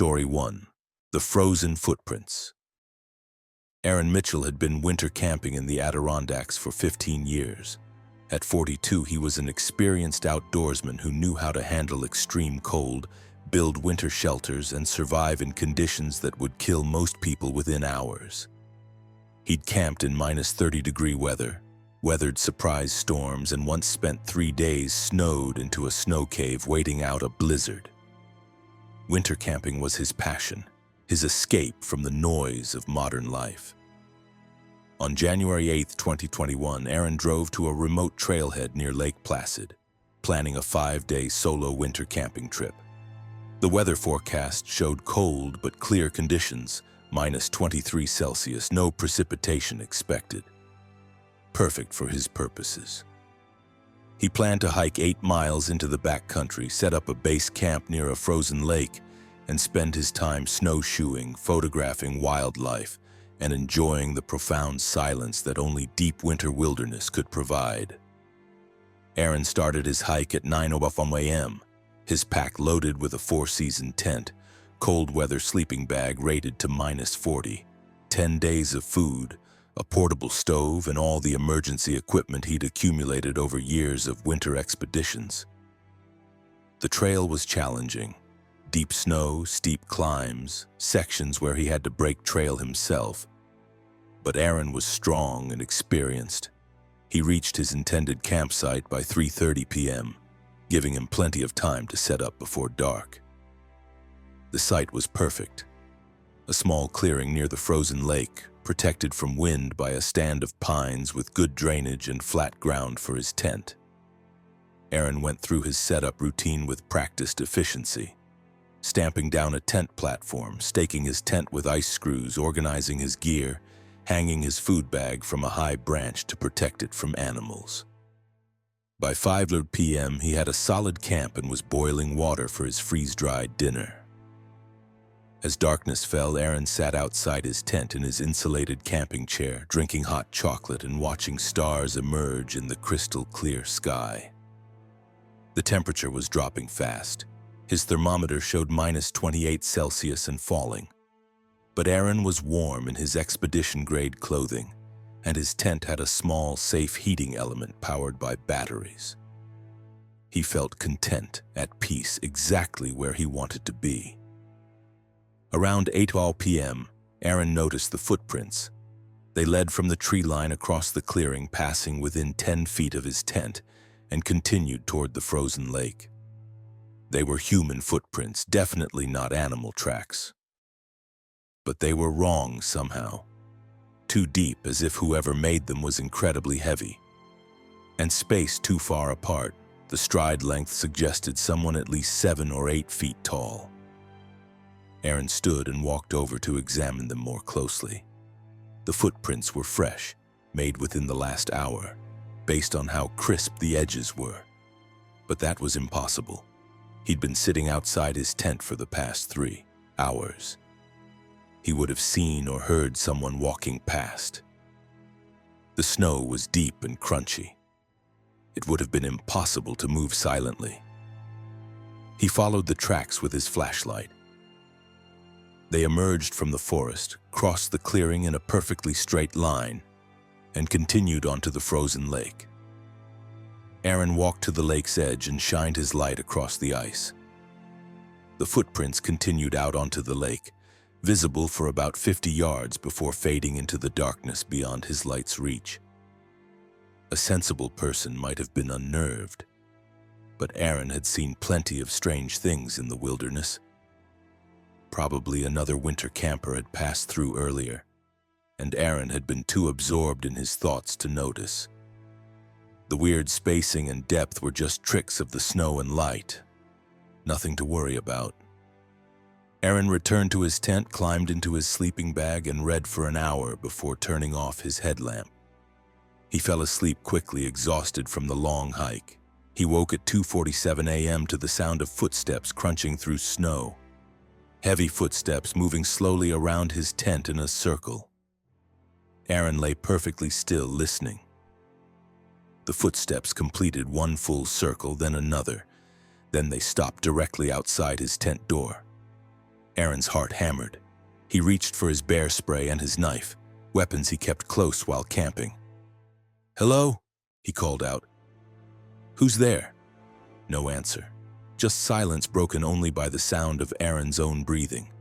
Story 1. The Frozen Footprints. Aaron Mitchell had been winter camping in the Adirondacks for 15 years. At 42, he was an experienced outdoorsman who knew how to handle extreme cold, build winter shelters, and survive in conditions that would kill most people within hours. He'd camped in -30-degree weather, weathered surprise storms, and once spent 3 days snowed into a snow cave waiting out a blizzard. Winter camping was his passion, his escape from the noise of modern life. On January 8, 2021, Aaron drove to a remote trailhead near Lake Placid, planning a 5-day solo winter camping trip. The weather forecast showed cold but clear conditions, -23 Celsius, no precipitation expected. Perfect for his purposes. He planned to hike 8 miles into the backcountry, set up a base camp near a frozen lake, and spend his time snowshoeing, photographing wildlife, and enjoying the profound silence that only deep winter wilderness could provide. Aaron started his hike at 9:05 a.m., his pack loaded with a 4-season tent, cold weather sleeping bag rated to -40, 10 days of food, a portable stove, and all the emergency equipment he'd accumulated over years of winter expeditions. The trail was challenging. Deep snow, steep climbs, sections where he had to break trail himself. But Aaron was strong and experienced. He reached his intended campsite by 3:30 p.m., giving him plenty of time to set up before dark. The site was perfect. A small clearing near the frozen lake, protected from wind by a stand of pines with good drainage and flat ground for his tent. Aaron went through his setup routine with practiced efficiency, stamping down a tent platform, staking his tent with ice screws, organizing his gear, hanging his food bag from a high branch to protect it from animals. By 5 p.m., he had a solid camp and was boiling water for his freeze-dried dinner. As darkness fell, Aaron sat outside his tent in his insulated camping chair, drinking hot chocolate and watching stars emerge in the crystal-clear sky. The temperature was dropping fast. His thermometer showed -28 Celsius and falling. But Aaron was warm in his expedition-grade clothing, and his tent had a small, safe heating element powered by batteries. He felt content, at peace, exactly where he wanted to be. Around 8:00 p.m., Aaron noticed the footprints. They led from the tree line across the clearing, passing within 10 feet of his tent, and continued toward the frozen lake. They were human footprints, definitely not animal tracks. But they were wrong somehow. Too deep, as if whoever made them was incredibly heavy. And spaced too far apart. The stride length suggested someone at least 7 or 8 feet tall. Aaron stood and walked over to examine them more closely. The footprints were fresh, made within the last hour, based on how crisp the edges were. But that was impossible. He'd been sitting outside his tent for the past 3 hours. He would have seen or heard someone walking past. The snow was deep and crunchy. It would have been impossible to move silently. He followed the tracks with his flashlight. They emerged from the forest, crossed the clearing in a perfectly straight line, and continued onto the frozen lake. Aaron walked to the lake's edge and shined his light across the ice. The footprints continued out onto the lake, visible for about 50 yards before fading into the darkness beyond his light's reach. A sensible person might have been unnerved, but Aaron had seen plenty of strange things in the wilderness. Probably another winter camper had passed through earlier, and Aaron had been too absorbed in his thoughts to notice. The weird spacing and depth were just tricks of the snow and light. Nothing to worry about. Aaron returned to his tent, climbed into his sleeping bag, and read for an hour before turning off his headlamp. He fell asleep quickly, exhausted from the long hike. He woke at 2:47 a.m. to the sound of footsteps crunching through snow. Heavy footsteps moving slowly around his tent in a circle. Aaron lay perfectly still, listening. The footsteps completed one full circle, then another. Then they stopped directly outside his tent door. Aaron's heart hammered. He reached for his bear spray and his knife, weapons he kept close while camping. "Hello?" he called out. "Who's there?" No answer. Just silence broken only by the sound of Aaron's own breathing.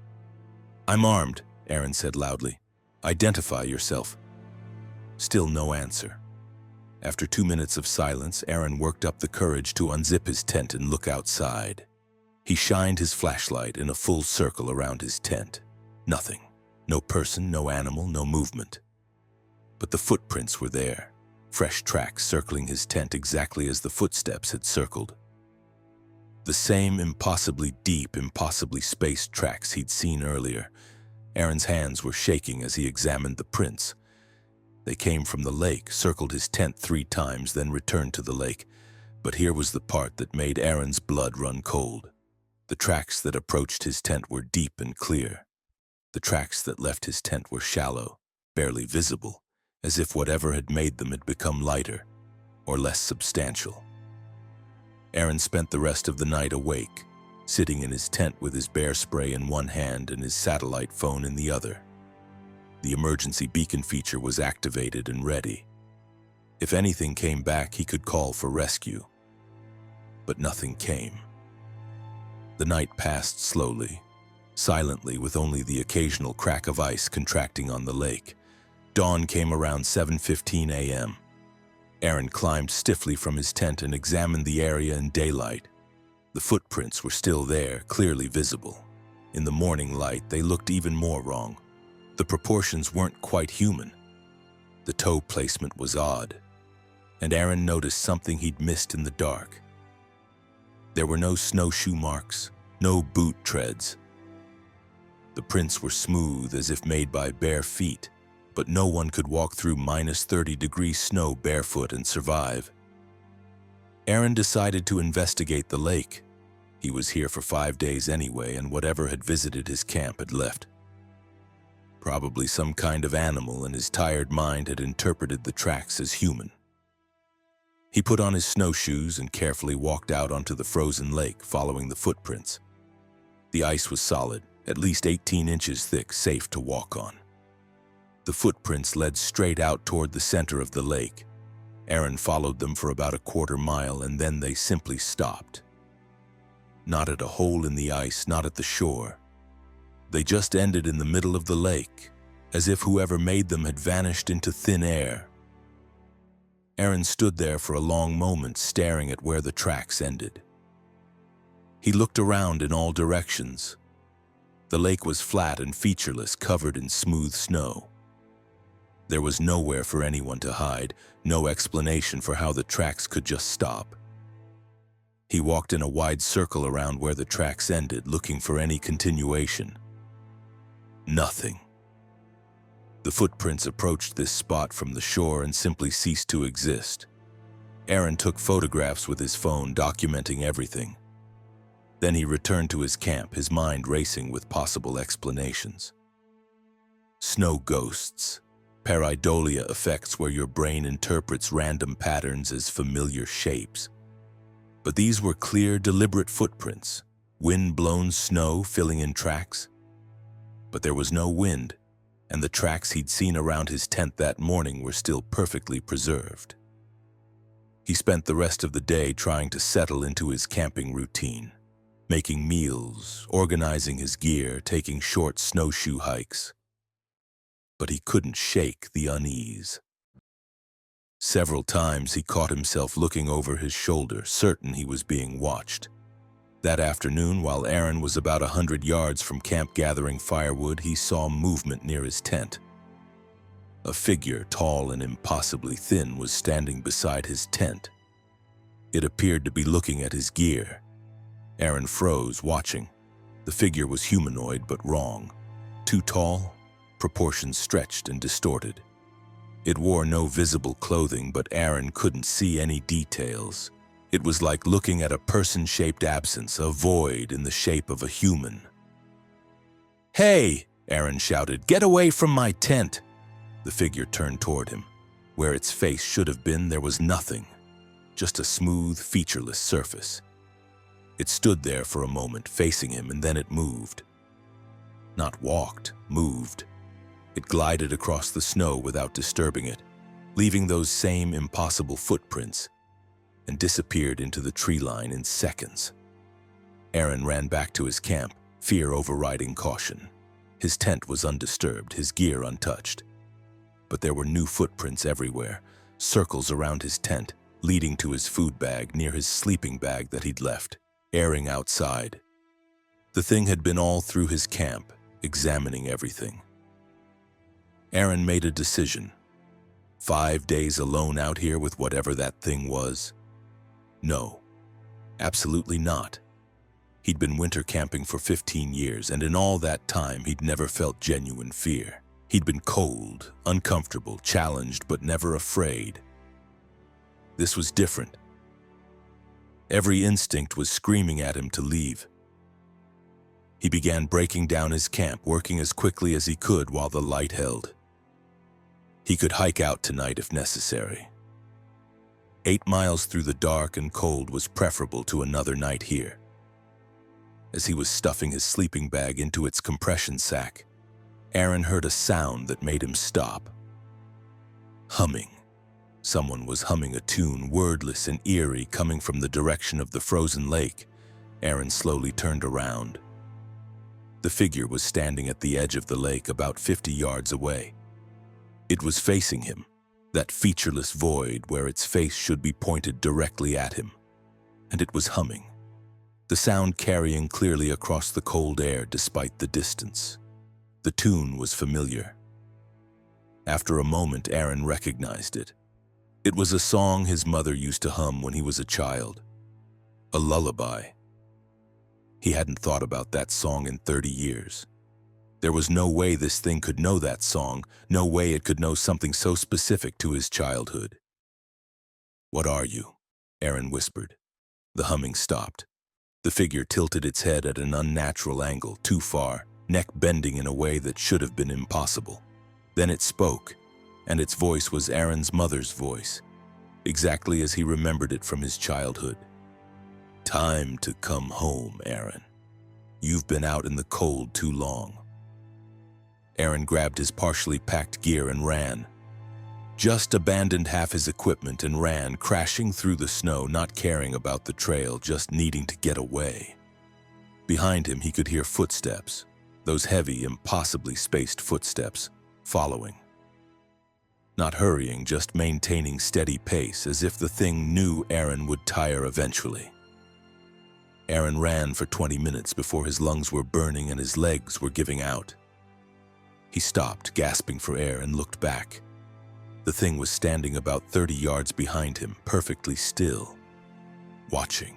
"I'm armed," Aaron said loudly. "Identify yourself." Still no answer. After 2 minutes of silence, Aaron worked up the courage to unzip his tent and look outside. He shined his flashlight in a full circle around his tent. Nothing. No person, no animal, no movement. But the footprints were there, fresh tracks circling his tent exactly as the footsteps had circled. The same impossibly deep, impossibly spaced tracks he'd seen earlier. Aaron's hands were shaking as he examined the prints. They came from the lake, circled his tent 3 times, then returned to the lake. But here was the part that made Aaron's blood run cold. The tracks that approached his tent were deep and clear. The tracks that left his tent were shallow, barely visible, as if whatever had made them had become lighter or less substantial. Aaron spent the rest of the night awake, sitting in his tent with his bear spray in one hand and his satellite phone in the other. The emergency beacon feature was activated and ready. If anything came back, he could call for rescue. But nothing came. The night passed slowly, silently, with only the occasional crack of ice contracting on the lake. Dawn came around 7:15 a.m. Aaron climbed stiffly from his tent and examined the area in daylight. The footprints were still there, clearly visible. In the morning light, they looked even more wrong. The proportions weren't quite human. The toe placement was odd, and Aaron noticed something he'd missed in the dark. There were no snowshoe marks, no boot treads. The prints were smooth, as if made by bare feet, but no one could walk through -30-degree snow barefoot and survive. Aaron decided to investigate the lake. He was here for 5 days anyway, and whatever had visited his camp had left. Probably some kind of animal, and his tired mind had interpreted the tracks as human. He put on his snowshoes and carefully walked out onto the frozen lake, following the footprints. The ice was solid, at least 18 inches thick, safe to walk on. The footprints led straight out toward the center of the lake. Aaron followed them for about a 1/4 mile, and then they simply stopped. Not at a hole in the ice, not at the shore. They just ended in the middle of the lake, as if whoever made them had vanished into thin air. Aaron stood there for a long moment, staring at where the tracks ended. He looked around in all directions. The lake was flat and featureless, covered in smooth snow. There was nowhere for anyone to hide, no explanation for how the tracks could just stop. He walked in a wide circle around where the tracks ended, looking for any continuation. Nothing. The footprints approached this spot from the shore and simply ceased to exist. Aaron took photographs with his phone, documenting everything. Then he returned to his camp, his mind racing with possible explanations. Snow ghosts. Pareidolia effects, where your brain interprets random patterns as familiar shapes. But these were clear, deliberate footprints, wind-blown snow filling in tracks. But there was no wind, and the tracks he'd seen around his tent that morning were still perfectly preserved. He spent the rest of the day trying to settle into his camping routine, making meals, organizing his gear, taking short snowshoe hikes. But he couldn't shake the unease. Several times he caught himself looking over his shoulder, certain he was being watched. That afternoon, while Aaron was about 100 yards from camp gathering firewood, he saw movement near his tent. A figure, tall and impossibly thin, was standing beside his tent. It appeared to be looking at his gear. Aaron froze, watching. The figure was humanoid, but wrong. Too tall, proportions stretched and distorted. It wore no visible clothing, but Aaron couldn't see any details. It was like looking at a person-shaped absence, a void in the shape of a human. "Hey!" Aaron shouted. "Get away from my tent!" The figure turned toward him. Where its face should have been, there was nothing. Just a smooth, featureless surface. It stood there for a moment, facing him, and then it moved. not walked, moved. It glided across the snow without disturbing it, leaving those same impossible footprints, and disappeared into the tree line in seconds. Aaron ran back to his camp, fear overriding caution. His tent was undisturbed, his gear untouched. But there were new footprints everywhere, circles around his tent, leading to his food bag near his sleeping bag that he'd left, airing outside. The thing had been all through his camp, examining everything. Aaron made a decision. 5 days alone out here with whatever that thing was? No, absolutely not. He'd been winter camping for 15 years, and in all that time, he'd never felt genuine fear. He'd been cold, uncomfortable, challenged, but never afraid. This was different. Every instinct was screaming at him to leave. He began breaking down his camp, working as quickly as he could while the light held. He could hike out tonight if necessary. 8 miles through the dark and cold was preferable to another night here. As he was stuffing his sleeping bag into its compression sack, Aaron heard a sound that made him stop. Humming. Someone was humming a tune, wordless and eerie, coming from the direction of the frozen lake. Aaron slowly turned around. The figure was standing at the edge of the lake about 50 yards away. It was facing him, that featureless void where its face should be pointed directly at him. And it was humming, the sound carrying clearly across the cold air despite the distance. The tune was familiar. After a moment, Aaron recognized it. It was a song his mother used to hum when he was a child. A lullaby. He hadn't thought about that song in 30 years. There was no way this thing could know that song, no way it could know something so specific to his childhood. "What are you?" Aaron whispered. The humming stopped. The figure tilted its head at an unnatural angle, too far, neck bending in a way that should have been impossible. Then it spoke, and its voice was Aaron's mother's voice, exactly as he remembered it from his childhood. "Time to come home, Aaron. You've been out in the cold too long." Aaron grabbed his partially packed gear and ran. Just abandoned half his equipment and ran, crashing through the snow, not caring about the trail, just needing to get away. Behind him, he could hear footsteps, those heavy, impossibly spaced footsteps, following. Not hurrying, just maintaining steady pace, as if the thing knew Aaron would tire eventually. Aaron ran for 20 minutes before his lungs were burning and his legs were giving out. He stopped, gasping for air, and looked back. The thing was standing about 30 yards behind him, perfectly still, watching.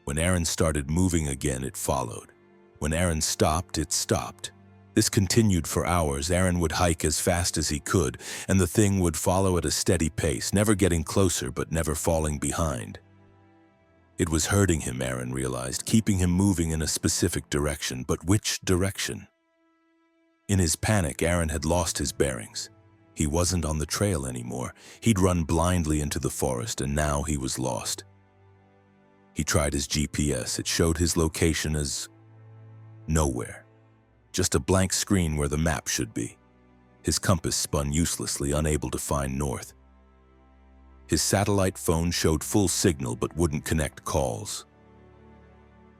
When Aaron started moving again, it followed. When Aaron stopped, it stopped. This continued for hours. Aaron would hike as fast as he could, and the thing would follow at a steady pace, never getting closer but never falling behind. It was hurting him, Aaron realized, keeping him moving in a specific direction, but which direction? In his panic, Aaron had lost his bearings. He wasn't on the trail anymore. He'd run blindly into the forest, and now he was lost. He tried his GPS. It showed his location as nowhere. Just a blank screen where the map should be. His compass spun uselessly, unable to find north. His satellite phone showed full signal but wouldn't connect calls.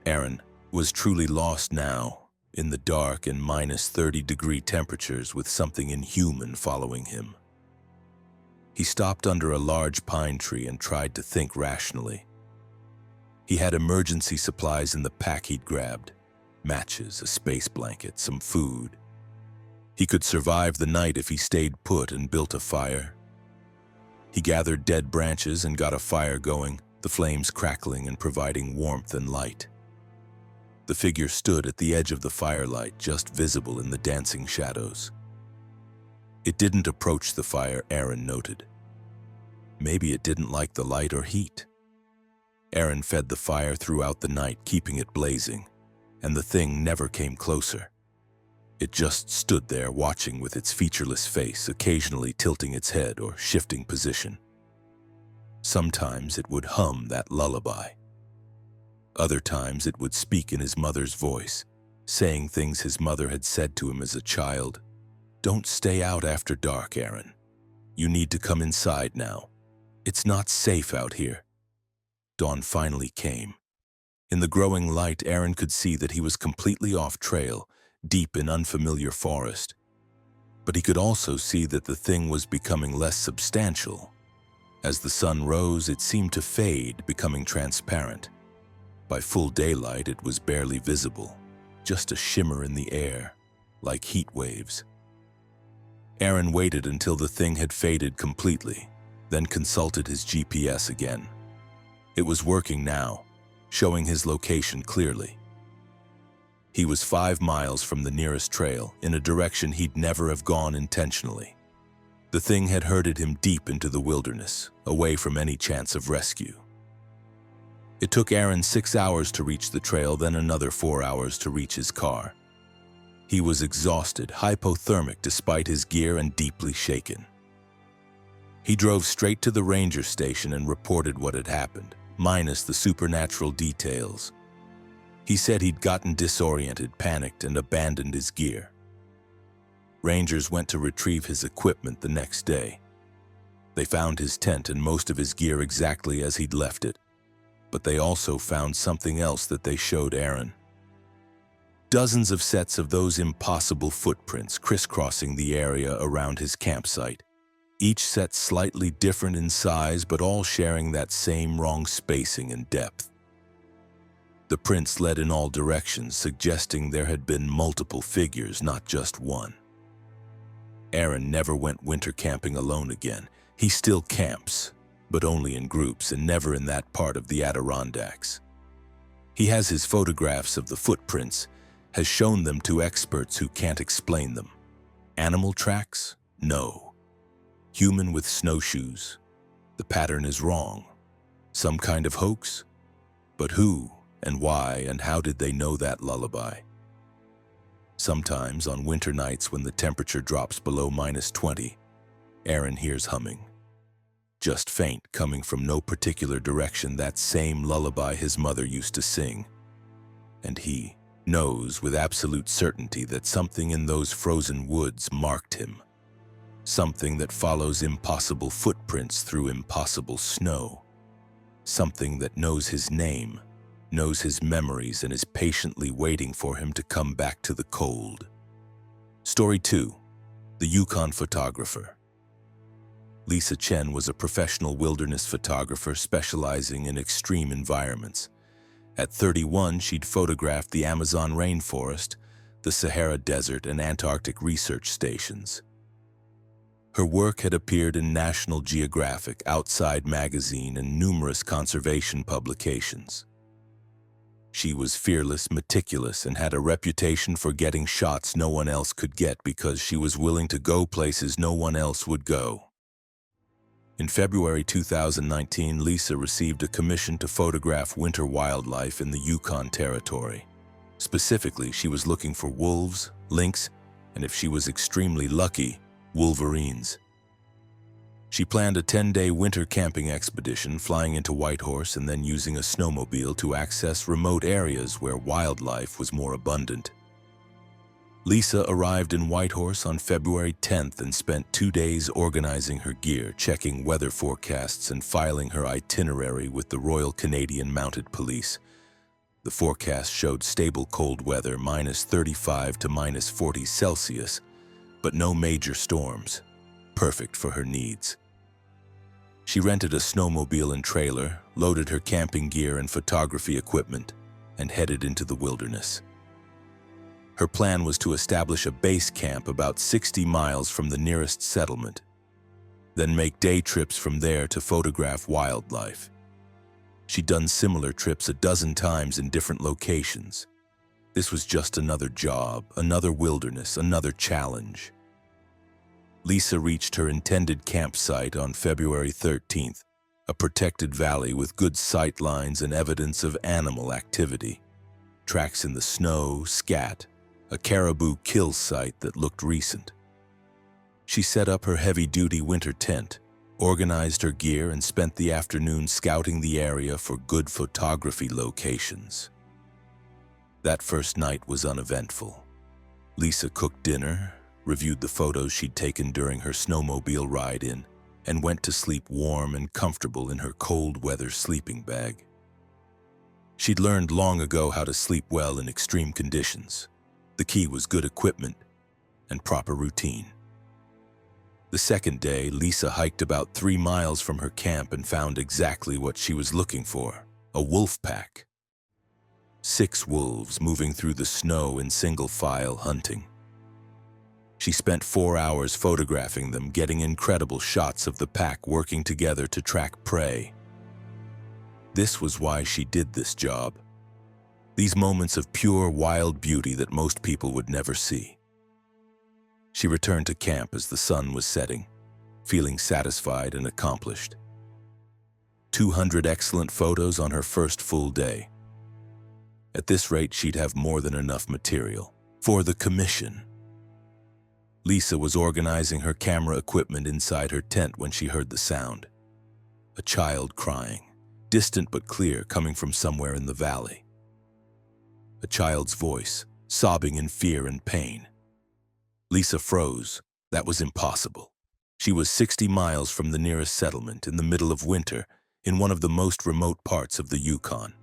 Aaron was truly lost now, in the dark and minus 30-degree temperatures with something inhuman following him. He stopped under a large pine tree and tried to think rationally. He had emergency supplies in the pack he'd grabbed. Matches, a space blanket, some food. He could survive the night if he stayed put and built a fire. He gathered dead branches and got a fire going, the flames crackling and providing warmth and light. The figure stood at the edge of the firelight, just visible in the dancing shadows. It didn't approach the fire, Aaron noted. Maybe it didn't like the light or heat. Aaron fed the fire throughout the night, keeping it blazing, and the thing never came closer. It just stood there watching with its featureless face, occasionally tilting its head or shifting position. Sometimes it would hum that lullaby. Other times it would speak in his mother's voice, saying things his mother had said to him as a child. "Don't stay out after dark, Aaron. You need to come inside now. It's not safe out here." Dawn finally came. In the growing light, Aaron could see that he was completely off trail, deep in unfamiliar forest. But he could also see that the thing was becoming less substantial. As the sun rose, it seemed to fade, becoming transparent. By full daylight, it was barely visible, just a shimmer in the air, like heat waves. Aaron waited until the thing had faded completely, then consulted his GPS again. It was working now, showing his location clearly. He was 5 miles from the nearest trail, in a direction he'd never have gone intentionally. The thing had herded him deep into the wilderness, away from any chance of rescue. It took Aaron 6 hours to reach the trail, then another 4 hours to reach his car. He was exhausted, hypothermic despite his gear, and deeply shaken. He drove straight to the ranger station and reported what had happened, minus the supernatural details. He said he'd gotten disoriented, panicked, and abandoned his gear. Rangers went to retrieve his equipment the next day. They found his tent and most of his gear exactly as he'd left it, but they also found something else that they showed Aaron. Dozens of sets of those impossible footprints crisscrossing the area around his campsite, each set slightly different in size but all sharing that same wrong spacing and depth. The prints led in all directions, suggesting there had been multiple figures, not just one. Aaron never went winter camping alone again. He still camps, but only in groups and never in that part of the Adirondacks. He has his photographs of the footprints, has shown them to experts who can't explain them. Animal tracks? No. Human with snowshoes? The pattern is wrong. Some kind of hoax? But who and why and how did they know that lullaby? Sometimes on winter nights when the temperature drops below -20, Aaron hears humming. Just faint, coming from no particular direction, that same lullaby his mother used to sing. And he knows with absolute certainty that something in those frozen woods marked him. Something that follows impossible footprints through impossible snow. Something that knows his name, knows his memories, and is patiently waiting for him to come back to the cold. Story 2. The Yukon Photographer. Lisa Chen was a professional wilderness photographer specializing in extreme environments. At 31, she'd photographed the Amazon rainforest, the Sahara Desert, and Antarctic research stations. Her work had appeared in National Geographic, Outside Magazine, and numerous conservation publications. She was fearless, meticulous, and had a reputation for getting shots no one else could get because she was willing to go places no one else would go. In February 2019, Lisa received a commission to photograph winter wildlife in the Yukon Territory. Specifically, she was looking for wolves, lynx, and if she was extremely lucky, wolverines. She planned a 10-day winter camping expedition, flying into Whitehorse and then using a snowmobile to access remote areas where wildlife was more abundant. Lisa arrived in Whitehorse on February 10th and spent 2 days organizing her gear, checking weather forecasts, and filing her itinerary with the Royal Canadian Mounted Police. The forecast showed stable cold weather, -35 to -40 Celsius, but no major storms, perfect for her needs. She rented a snowmobile and trailer, loaded her camping gear and photography equipment, and headed into the wilderness. Her plan was to establish a base camp about 60 miles from the nearest settlement, then make day trips from there to photograph wildlife. She'd done similar trips a dozen times in different locations. This was just another job, another wilderness, another challenge. Lisa reached her intended campsite on February 13th, a protected valley with good sight lines and evidence of animal activity. Tracks in the snow, scat, a caribou kill site that looked recent. She set up her heavy-duty winter tent, organized her gear, and spent the afternoon scouting the area for good photography locations. That first night was uneventful. Lisa cooked dinner, reviewed the photos she'd taken during her snowmobile ride in, and went to sleep warm and comfortable in her cold-weather sleeping bag. She'd learned long ago how to sleep well in extreme conditions. The key was good equipment and proper routine. The second day, Lisa hiked about 3 miles from her camp and found exactly what she was looking for: a wolf pack. 6 wolves moving through the snow in single file hunting. She spent 4 hours photographing them, getting incredible shots of the pack working together to track prey. This was why she did this job. These moments of pure wild beauty that most people would never see. She returned to camp as the sun was setting, feeling satisfied and accomplished. 200 excellent photos on her first full day. At this rate, she'd have more than enough material for the commission. Lisa was organizing her camera equipment inside her tent when she heard the sound. A child crying, distant but clear, coming from somewhere in the valley. A child's voice, sobbing in fear and pain. Lisa froze. That was impossible. She was 60 miles from the nearest settlement in the middle of winter in one of the most remote parts of the Yukon.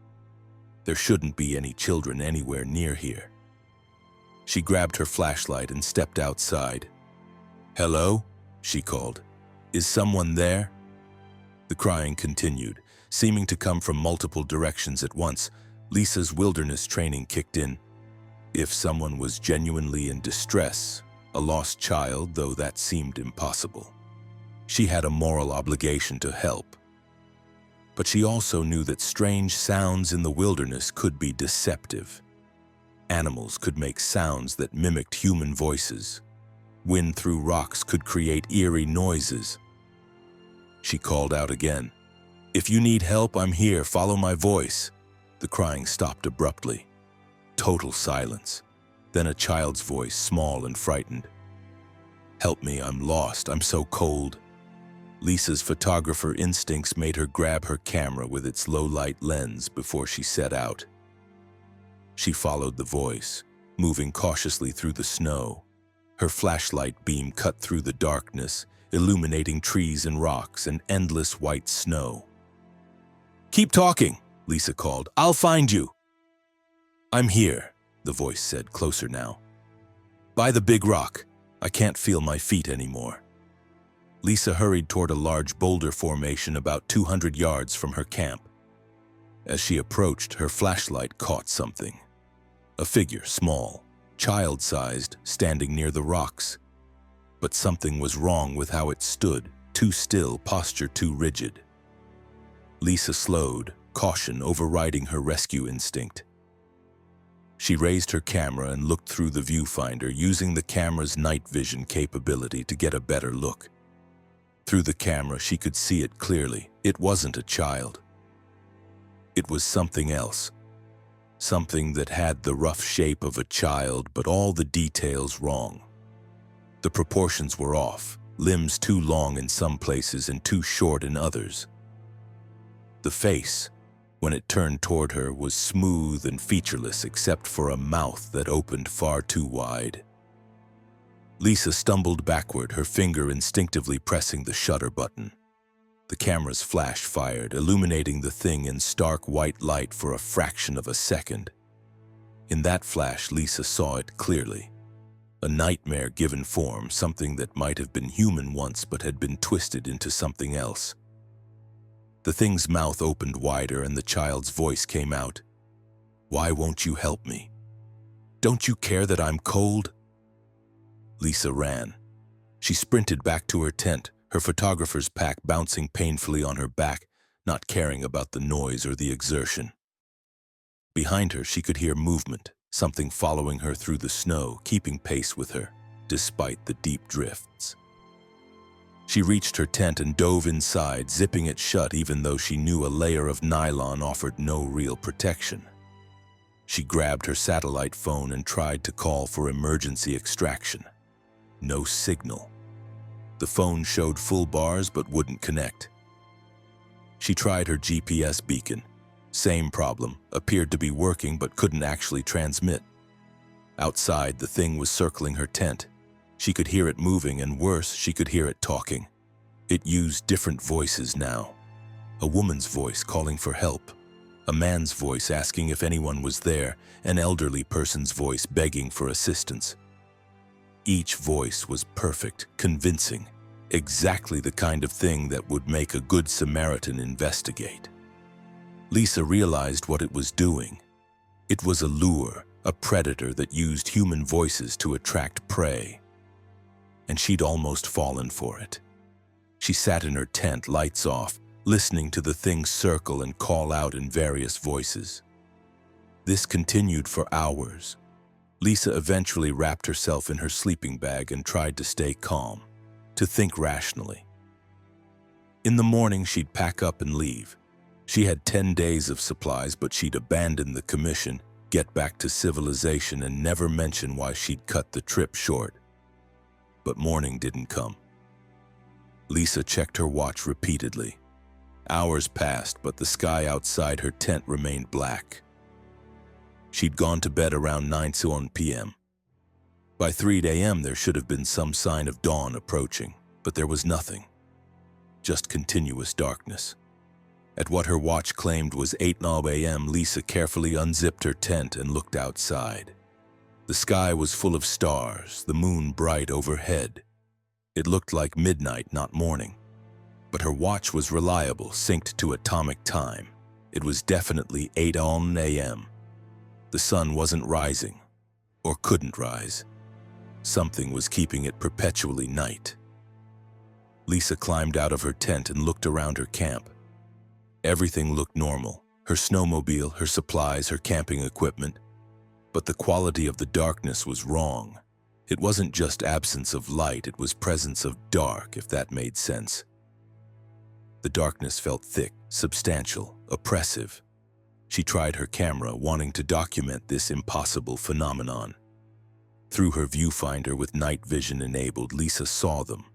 There shouldn't be any children anywhere near here. She grabbed her flashlight and stepped outside. "Hello?" she called. "Is someone there?" The crying continued, seeming to come from multiple directions at once. Lisa's wilderness training kicked in. If someone was genuinely in distress, a lost child, though that seemed impossible, she had a moral obligation to help. But she also knew that strange sounds in the wilderness could be deceptive. Animals could make sounds that mimicked human voices. Wind through rocks could create eerie noises. She called out again. "If you need help, I'm here. Follow my voice." The crying stopped abruptly. Total silence. Then a child's voice, small and frightened. "Help me, I'm lost. I'm so cold." Lisa's photographer instincts made her grab her camera with its low-light lens before she set out. She followed the voice, moving cautiously through the snow. Her flashlight beam cut through the darkness, illuminating trees and rocks and endless white snow. "Keep talking," Lisa called. "I'll find you." "I'm here," the voice said, closer now. "By the big rock. I can't feel my feet anymore." Lisa hurried toward a large boulder formation about 200 yards from her camp. As she approached, her flashlight caught something. A figure, small, child-sized, standing near the rocks. But something was wrong with how it stood, too still, posture too rigid. Lisa slowed, caution overriding her rescue instinct. She raised her camera and looked through the viewfinder, using the camera's night vision capability to get a better look. Through the camera, she could see it clearly. It wasn't a child. It was something else. Something that had the rough shape of a child, but all the details wrong. The proportions were off, limbs too long in some places and too short in others. The face, when it turned toward her, was smooth and featureless except for a mouth that opened far too wide. Lisa stumbled backward, her finger instinctively pressing the shutter button. The camera's flash fired, illuminating the thing in stark white light for a fraction of a second. In that flash, Lisa saw it clearly. A nightmare given form, something that might have been human once but had been twisted into something else. The thing's mouth opened wider and the child's voice came out. "Why won't you help me? Don't you care that I'm cold?" Lisa ran. She sprinted back to her tent, her photographer's pack bouncing painfully on her back, not caring about the noise or the exertion. Behind her, she could hear movement, something following her through the snow, keeping pace with her, despite the deep drifts. She reached her tent and dove inside, zipping it shut even though she knew a layer of nylon offered no real protection. She grabbed her satellite phone and tried to call for emergency extraction. No signal. The phone showed full bars but wouldn't connect. She tried her GPS beacon. Same problem, appeared to be working but couldn't actually transmit. Outside, the thing was circling her tent. She could hear it moving, and worse, she could hear it talking. It used different voices now. A woman's voice calling for help, a man's voice asking if anyone was there, an elderly person's voice begging for assistance. Each voice was perfect, convincing, exactly the kind of thing that would make a good Samaritan investigate. Lisa realized what it was doing. It was a lure, a predator that used human voices to attract prey. And she'd almost fallen for it. She sat in her tent, lights off, listening to the thing circle and call out in various voices. This continued for hours. Lisa eventually wrapped herself in her sleeping bag and tried to stay calm, to think rationally. In the morning, she'd pack up and leave. She had 10 days of supplies, but she'd abandon the commission, get back to civilization, and never mention why she'd cut the trip short. But morning didn't come. Lisa checked her watch repeatedly. Hours passed, but the sky outside her tent remained black. She'd gone to bed around 9 p.m. By 3 a.m. there should have been some sign of dawn approaching, but there was nothing. Just continuous darkness. At what her watch claimed was 8 a.m., Lisa carefully unzipped her tent and looked outside. The sky was full of stars, the moon bright overhead. It looked like midnight, not morning. But her watch was reliable, synced to atomic time. It was definitely 8 a.m. The sun wasn't rising, or couldn't rise. Something was keeping it perpetually night. Lisa climbed out of her tent and looked around her camp. Everything looked normal, her snowmobile, her supplies, her camping equipment. But the quality of the darkness was wrong. It wasn't just absence of light, it was presence of dark, if that made sense. The darkness felt thick, substantial, oppressive. She tried her camera, wanting to document this impossible phenomenon. Through her viewfinder with night vision enabled, Lisa saw them.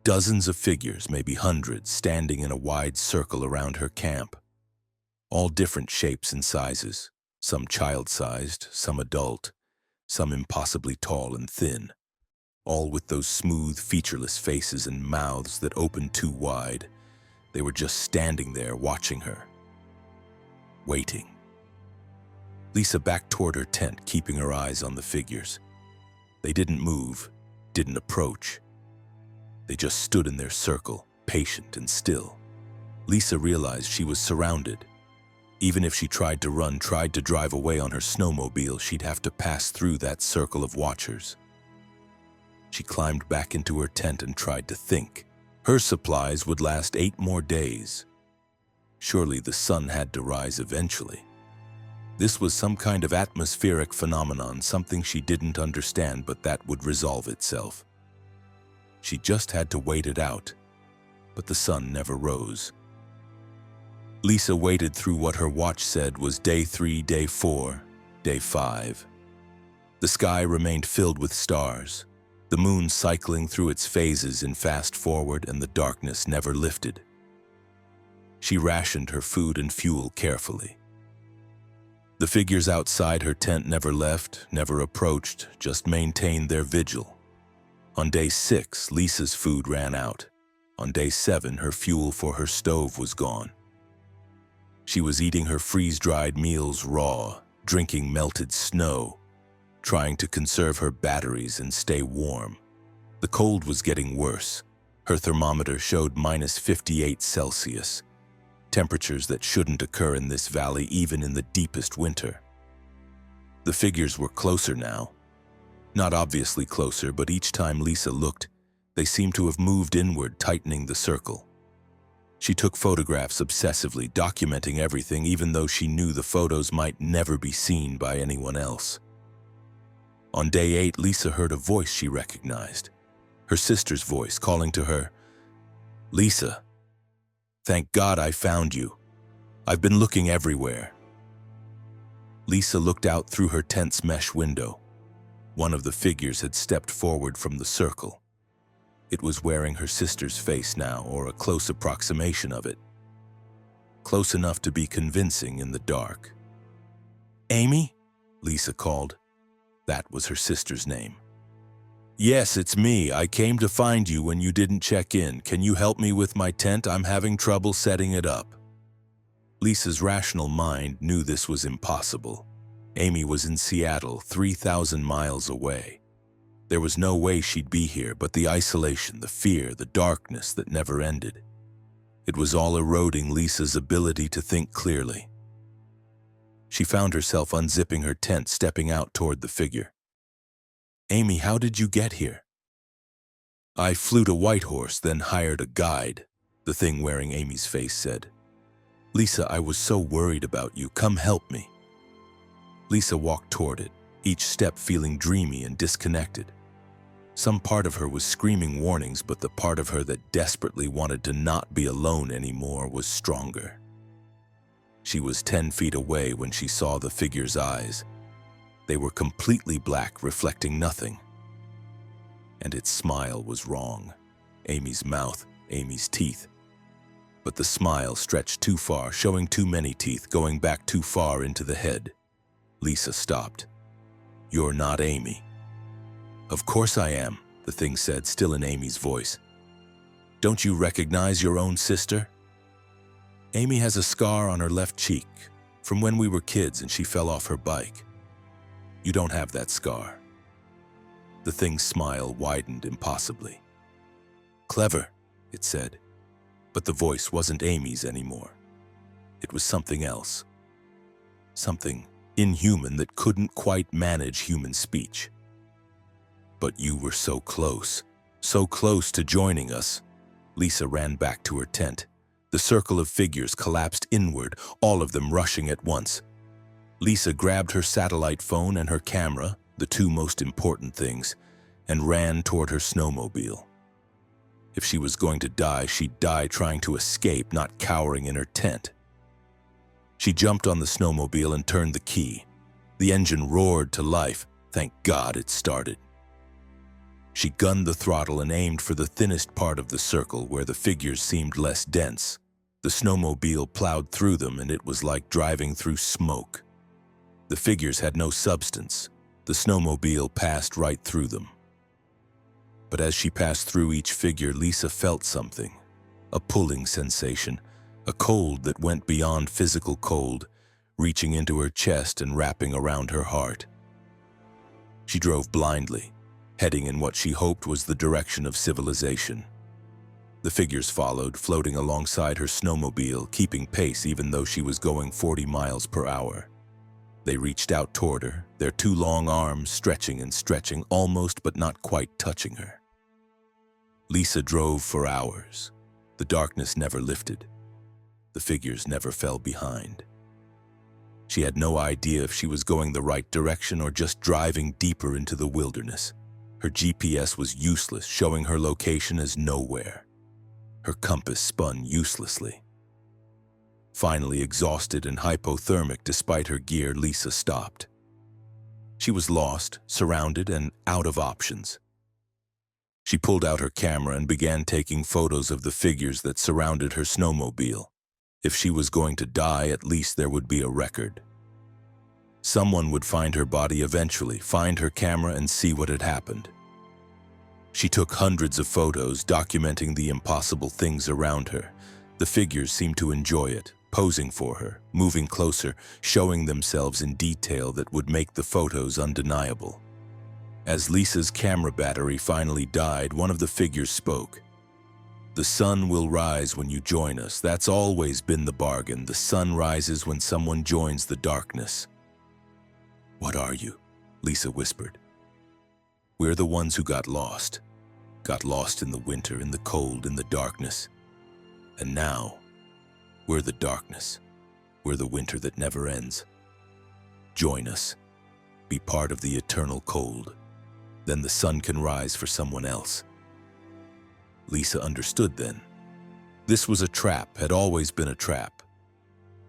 Dozens of figures, maybe hundreds, standing in a wide circle around her camp. All different shapes and sizes, some child-sized, some adult, some impossibly tall and thin. All with those smooth, featureless faces and mouths that opened too wide. They were just standing there, watching her. Waiting. Lisa backed toward her tent, keeping her eyes on the figures. They didn't move, didn't approach. They just stood in their circle, patient and still. Lisa realized she was surrounded. Even if she tried to run, tried to drive away on her snowmobile, she'd have to pass through that circle of watchers. She climbed back into her tent and tried to think. Her supplies would last 8 more days. Surely the sun had to rise eventually. This was some kind of atmospheric phenomenon, something she didn't understand, but that would resolve itself. She just had to wait it out, but the sun never rose. Lisa waited through what her watch said was day 3, day 4, day 5. The sky remained filled with stars, the moon cycling through its phases in fast forward, and the darkness never lifted. She rationed her food and fuel carefully. The figures outside her tent never left, never approached, just maintained their vigil. On day 6, Lisa's food ran out. On day 7, her fuel for her stove was gone. She was eating her freeze-dried meals raw, drinking melted snow, trying to conserve her batteries and stay warm. The cold was getting worse. Her thermometer showed -58°C, temperatures that shouldn't occur in this valley even in the deepest winter. The figures were closer now. Not obviously closer, but each time Lisa looked, they seemed to have moved inward, tightening the circle. She took photographs obsessively, documenting everything, even though she knew the photos might never be seen by anyone else. On day 8, Lisa heard a voice she recognized. Her sister's voice calling to her, "Lisa, thank God I found you. I've been looking everywhere." Lisa looked out through her tent's mesh window. One of the figures had stepped forward from the circle. It was wearing her sister's face now, or a close approximation of it. close enough to be convincing in the dark. "Amy?" Lisa called. That was her sister's name. "Yes, it's me. I came to find you when you didn't check in. Can you help me with my tent? I'm having trouble setting it up." Lisa's rational mind knew this was impossible. Amy was in Seattle, 3,000 miles away. There was no way she'd be here, but the isolation, the fear, the darkness that never ended. It was all eroding Lisa's ability to think clearly. She found herself unzipping her tent, stepping out toward the figure. "Amy, how did you get here?" "I flew to Whitehorse, then hired a guide," the thing wearing Amy's face said. "Lisa, I was so worried about you. Come help me." Lisa walked toward it, each step feeling dreamy and disconnected. Some part of her was screaming warnings, but the part of her that desperately wanted to not be alone anymore was stronger. She was 10 feet away when she saw the figure's eyes. They were completely black, reflecting nothing. And its smile was wrong. Amy's mouth, Amy's teeth. But the smile stretched too far, showing too many teeth, going back too far into the head. Lisa stopped. "You're not Amy." "Of course I am," the thing said, still in Amy's voice. "Don't you recognize your own sister?" "Amy has a scar on her left cheek from when we were kids and she fell off her bike. You don't have that scar." The thing's smile widened impossibly. "Clever," it said. But the voice wasn't Amy's anymore. It was something else. Something inhuman that couldn't quite manage human speech. "But you were so close to joining us." Lisa ran back to her tent. The circle of figures collapsed inward, all of them rushing at once. Lisa grabbed her satellite phone and her camera, the two most important things, and ran toward her snowmobile. If she was going to die, she'd die trying to escape, not cowering in her tent. She jumped on the snowmobile and turned the key. The engine roared to life. Thank God it started. She gunned the throttle and aimed for the thinnest part of the circle where the figures seemed less dense. The snowmobile plowed through them, and it was like driving through smoke. The figures had no substance. The snowmobile passed right through them. But as she passed through each figure, Lisa felt something. A pulling sensation, a cold that went beyond physical cold, reaching into her chest and wrapping around her heart. She drove blindly, heading in what she hoped was the direction of civilization. The figures followed, floating alongside her snowmobile, keeping pace even though she was going 40 miles per hour. They reached out toward her, their two long arms stretching and stretching, almost but not quite touching her. Lisa drove for hours. The darkness never lifted. The figures never fell behind. She had no idea if she was going the right direction or just driving deeper into the wilderness. Her GPS was useless, showing her location as nowhere. Her compass spun uselessly. Finally, exhausted and hypothermic despite her gear, Lisa stopped. She was lost, surrounded, and out of options. She pulled out her camera and began taking photos of the figures that surrounded her snowmobile. If she was going to die, at least there would be a record. Someone would find her body eventually, find her camera, and see what had happened. She took hundreds of photos documenting the impossible things around her. The figures seemed to enjoy it, posing for her, moving closer, showing themselves in detail that would make the photos undeniable. As Lisa's camera battery finally died, one of the figures spoke. "The sun will rise when you join us. That's always been the bargain. The sun rises when someone joins the darkness." "What are you?" Lisa whispered. "We're the ones who got lost in the winter, in the cold, in the darkness. And now, we're the darkness. We're the winter that never ends. Join us. Be part of the eternal cold. Then the sun can rise for someone else." Lisa understood then. This was a trap, had always been a trap.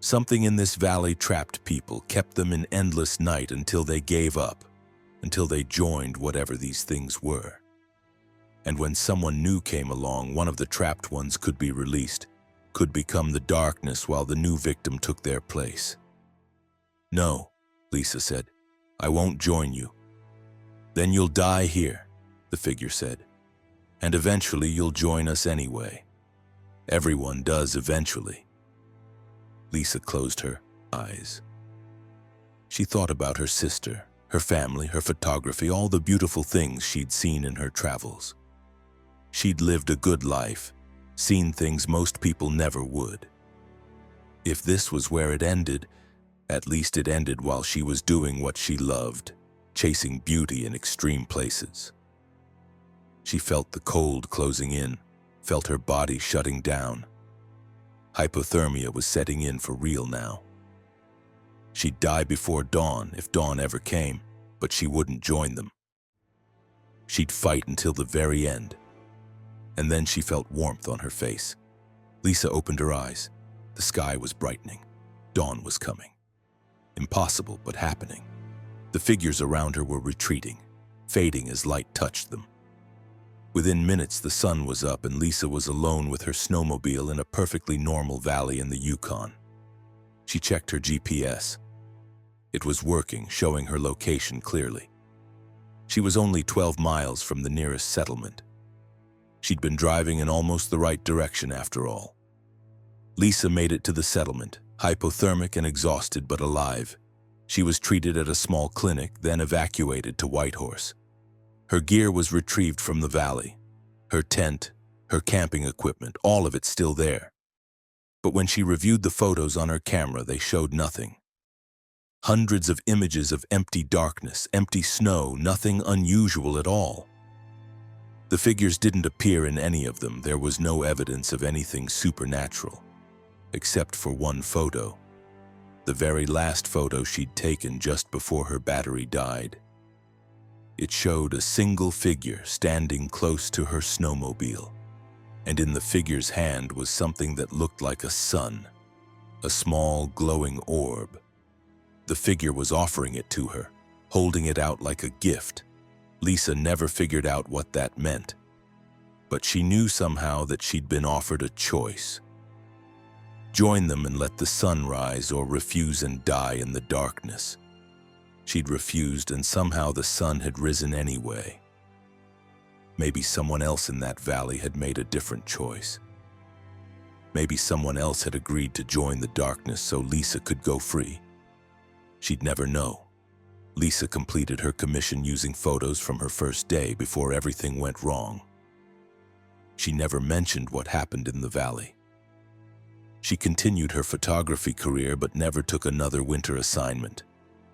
Something in this valley trapped people, kept them in endless night until they gave up, until they joined whatever these things were. And when someone new came along, one of the trapped ones could be released. could become the darkness while the new victim took their place. "No," Lisa said. "I won't join you." "Then you'll die here," the figure said. "And eventually you'll join us anyway. Everyone does eventually." Lisa closed her eyes. She thought about her sister, her family, her photography, all the beautiful things she'd seen in her travels. She'd lived a good life, seen things most people never would. If this was where it ended, at least it ended while she was doing what she loved, chasing beauty in extreme places. She felt the cold closing in, felt her body shutting down. Hypothermia was setting in for real now. She'd die before dawn if dawn ever came, but she wouldn't join them. She'd fight until the very end. And then she felt warmth on her face. Lisa opened her eyes. The sky was brightening. Dawn was coming. Impossible, but happening. The figures around her were retreating, fading as light touched them. Within minutes, the sun was up and Lisa was alone with her snowmobile in a perfectly normal valley in the Yukon. She checked her GPS. It was working, showing her location clearly. She was only 12 miles from the nearest settlement. She'd been driving in almost the right direction after all. Lisa made it to the settlement, hypothermic and exhausted but alive. She was treated at a small clinic, then evacuated to Whitehorse. Her gear was retrieved from the valley. Her tent, her camping equipment, all of it still there. But when she reviewed the photos on her camera, they showed nothing. Hundreds of images of empty darkness, empty snow, nothing unusual at all. The figures didn't appear in any of them. There was no evidence of anything supernatural, except for one photo. The very last photo she'd taken just before her battery died. It showed a single figure standing close to her snowmobile, and in the figure's hand was something that looked like a sun, a small glowing orb. The figure was offering it to her, holding it out like a gift. Lisa never figured out what that meant, but she knew somehow that she'd been offered a choice. Join them and let the sun rise, or refuse and die in the darkness. She'd refused, and somehow the sun had risen anyway. Maybe someone else in that valley had made a different choice. Maybe someone else had agreed to join the darkness so Lisa could go free. She'd never know. Lisa completed her commission using photos from her first day before everything went wrong. She never mentioned what happened in the valley. She continued her photography career but never took another winter assignment.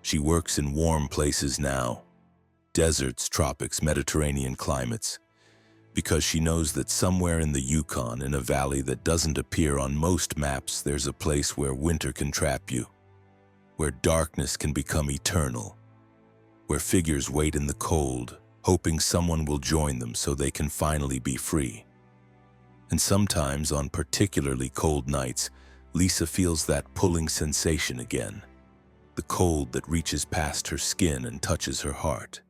She works in warm places now, deserts, tropics, Mediterranean climates, because she knows that somewhere in the Yukon, in a valley that doesn't appear on most maps, there's a place where winter can trap you, where darkness can become eternal, where figures wait in the cold, hoping someone will join them so they can finally be free. And sometimes, on particularly cold nights, Lisa feels that pulling sensation again. The cold that reaches past her skin and touches her heart.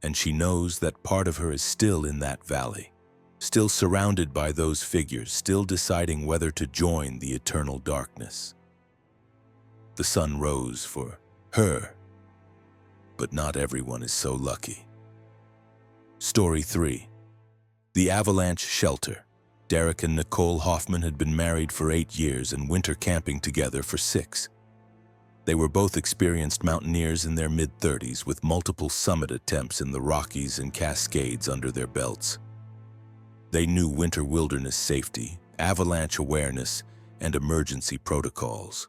And she knows that part of her is still in that valley, still surrounded by those figures, still deciding whether to join the eternal darkness. The sun rose for her, but not everyone is so lucky. Story 3. The Avalanche Shelter. Derek and Nicole Hoffman had been married for 8 years and winter camping together for 6. They were both experienced mountaineers in their mid-30s with multiple summit attempts in the Rockies and Cascades under their belts. They knew winter wilderness safety, avalanche awareness, and emergency protocols.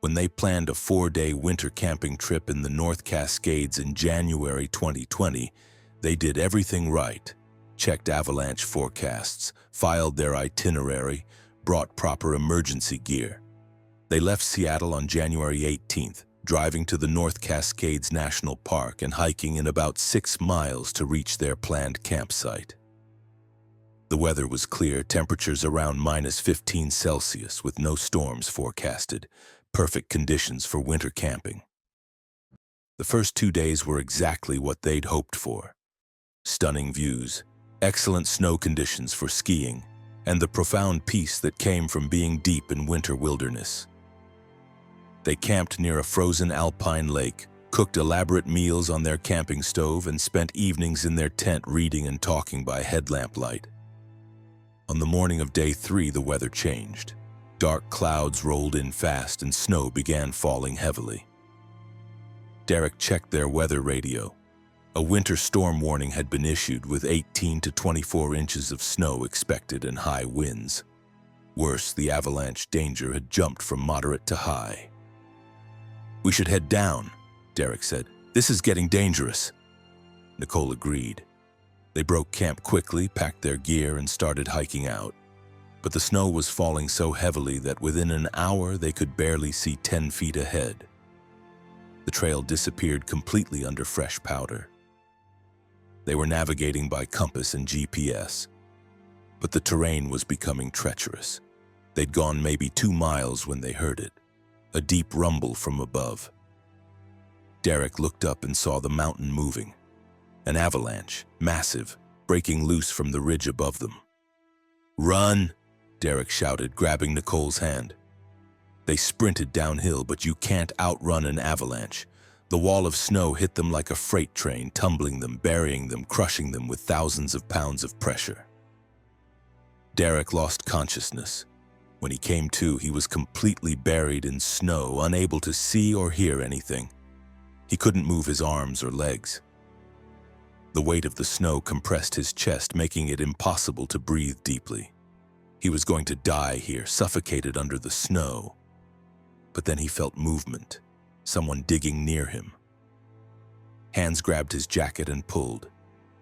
When they planned a 4-day winter camping trip in the North Cascades in January 2020, they did everything right, checked avalanche forecasts, filed their itinerary, brought proper emergency gear. They left Seattle on January 18th, driving to the North Cascades National Park and hiking in about 6 miles to reach their planned campsite. The weather was clear, temperatures around -15 Celsius with no storms forecasted, perfect conditions for winter camping. The first 2 days were exactly what they'd hoped for. Stunning views, excellent snow conditions for skiing, and the profound peace that came from being deep in winter wilderness. They camped near a frozen alpine lake, cooked elaborate meals on their camping stove, and spent evenings in their tent reading and talking by headlamp light. On the morning of day 3, the weather changed. Dark clouds rolled in fast and snow began falling heavily. Derek checked their weather radio. A winter storm warning had been issued with 18 to 24 inches of snow expected and high winds. Worse, the avalanche danger had jumped from moderate to high. "We should head down," Derek said. "This is getting dangerous." Nicole agreed. They broke camp quickly, packed their gear, and started hiking out. But the snow was falling so heavily that within an hour they could barely see 10 feet ahead. The trail disappeared completely under fresh powder. They were navigating by compass and GPS, but the terrain was becoming treacherous. They'd gone maybe 2 miles when they heard it, a deep rumble from above. Derek looked up and saw the mountain moving. An avalanche, massive, breaking loose from the ridge above them. "Run!" Derek shouted, grabbing Nicole's hand. They sprinted downhill, but you can't outrun an avalanche. The wall of snow hit them like a freight train, tumbling them, burying them, crushing them with thousands of pounds of pressure. Derek lost consciousness. When he came to, he was completely buried in snow, unable to see or hear anything. He couldn't move his arms or legs. The weight of the snow compressed his chest, making it impossible to breathe deeply. He was going to die here, suffocated under the snow. But then he felt movement, someone digging near him. Hands grabbed his jacket and pulled.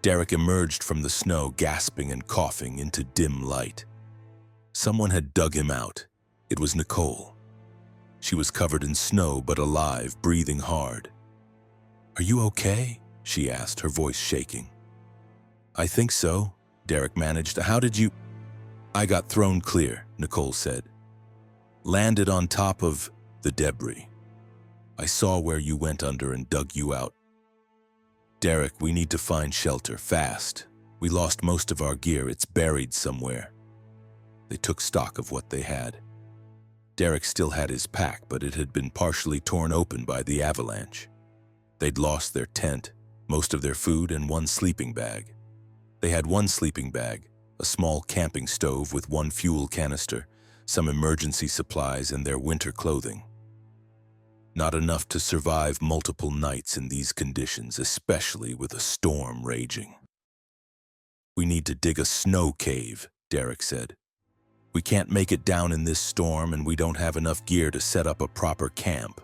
Derek emerged from the snow, gasping and coughing into dim light. Someone had dug him out. It was Nicole. She was covered in snow but alive, breathing hard. "Are you okay?" she asked, her voice shaking. "I think so," Derek managed. "How did you—" "I got thrown clear," Nicole said. "Landed on top of the debris. I saw where you went under and dug you out." "Derek, we need to find shelter, fast. We lost most of our gear. It's buried somewhere." They took stock of what they had. Derek still had his pack, but it had been partially torn open by the avalanche. They'd lost their tent, most of their food, and 1 sleeping bag. They had 1 sleeping bag, a small camping stove with 1 fuel canister, some emergency supplies, and their winter clothing. Not enough to survive multiple nights in these conditions, especially with a storm raging. "We need to dig a snow cave," Derek said. "We can't make it down in this storm, and we don't have enough gear to set up a proper camp."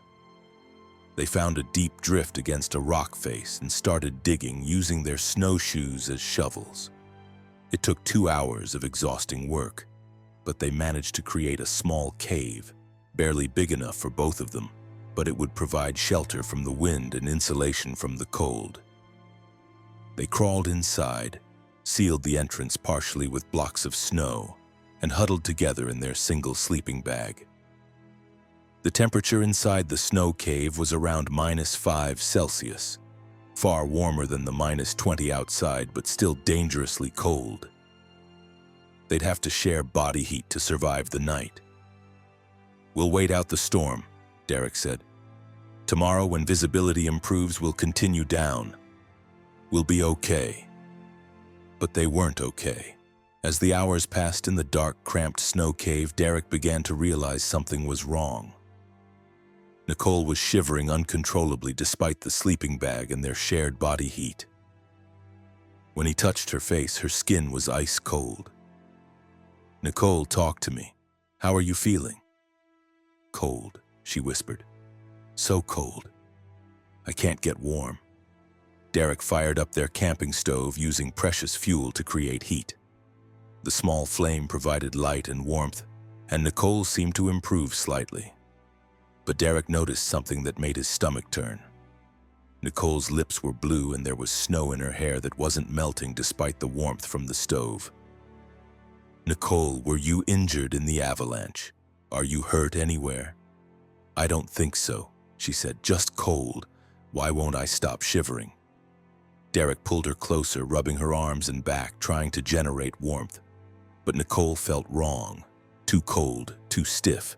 They found a deep drift against a rock face and started digging, using their snowshoes as shovels. It took 2 hours of exhausting work, but they managed to create a small cave, barely big enough for both of them, but it would provide shelter from the wind and insulation from the cold. They crawled inside, sealed the entrance partially with blocks of snow, and huddled together in their single sleeping bag. The temperature inside the snow cave was around -5 Celsius, far warmer than the -20 outside, but still dangerously cold. They'd have to share body heat to survive the night. "We'll wait out the storm," Derek said. "Tomorrow, when visibility improves, we'll continue down. We'll be okay." But they weren't okay. As the hours passed in the dark, cramped snow cave, Derek began to realize something was wrong. Nicole was shivering uncontrollably despite the sleeping bag and their shared body heat. When he touched her face, her skin was ice cold. "Nicole, talk to me. How are you feeling?" "Cold," she whispered. "So cold. I can't get warm." Derek fired up their camping stove, using precious fuel to create heat. The small flame provided light and warmth, and Nicole seemed to improve slightly. But Derek noticed something that made his stomach turn. Nicole's lips were blue and there was snow in her hair that wasn't melting despite the warmth from the stove. "Nicole, were you injured in the avalanche? Are you hurt anywhere?" "I don't think so," she said. "Just cold. Why won't I stop shivering?" Derek pulled her closer, rubbing her arms and back, trying to generate warmth. But Nicole felt wrong, too cold, too stiff.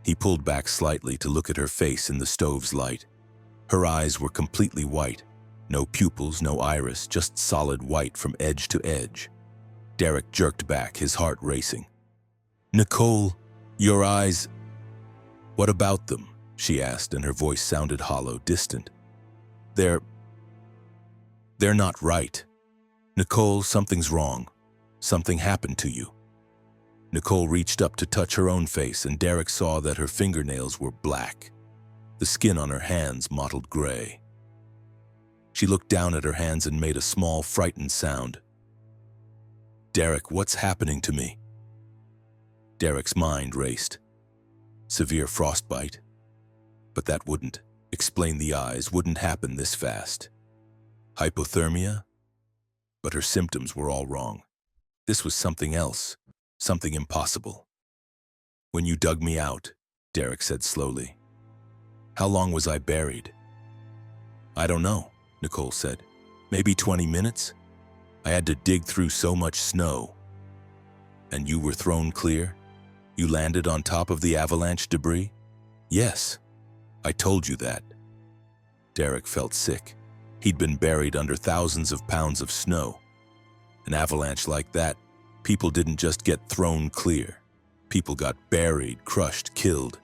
He pulled back slightly to look at her face in the stove's light. Her eyes were completely white. No pupils, no iris, just solid white from edge to edge. Derek jerked back, his heart racing. "Nicole, your eyes—" "What about them?" she asked, and her voice sounded hollow, distant. They're not right. Nicole, something's wrong. Something happened to you." Nicole reached up to touch her own face, and Derek saw that her fingernails were black. The skin on her hands mottled gray. She looked down at her hands and made a small, frightened sound. "Derek, what's happening to me?" Derek's mind raced. Severe frostbite? But that wouldn't explain the eyes, wouldn't happen this fast. Hypothermia? But her symptoms were all wrong. This was something else, something impossible. "When you dug me out," Derek said slowly. "How long was I buried?" "I don't know," Nicole said. "Maybe 20 minutes? I had to dig through so much snow." "And you were thrown clear? You landed on top of the avalanche debris?" "Yes, I told you that." Derek felt sick. He'd been buried under thousands of pounds of snow. An avalanche like that, people didn't just get thrown clear. People got buried, crushed, killed.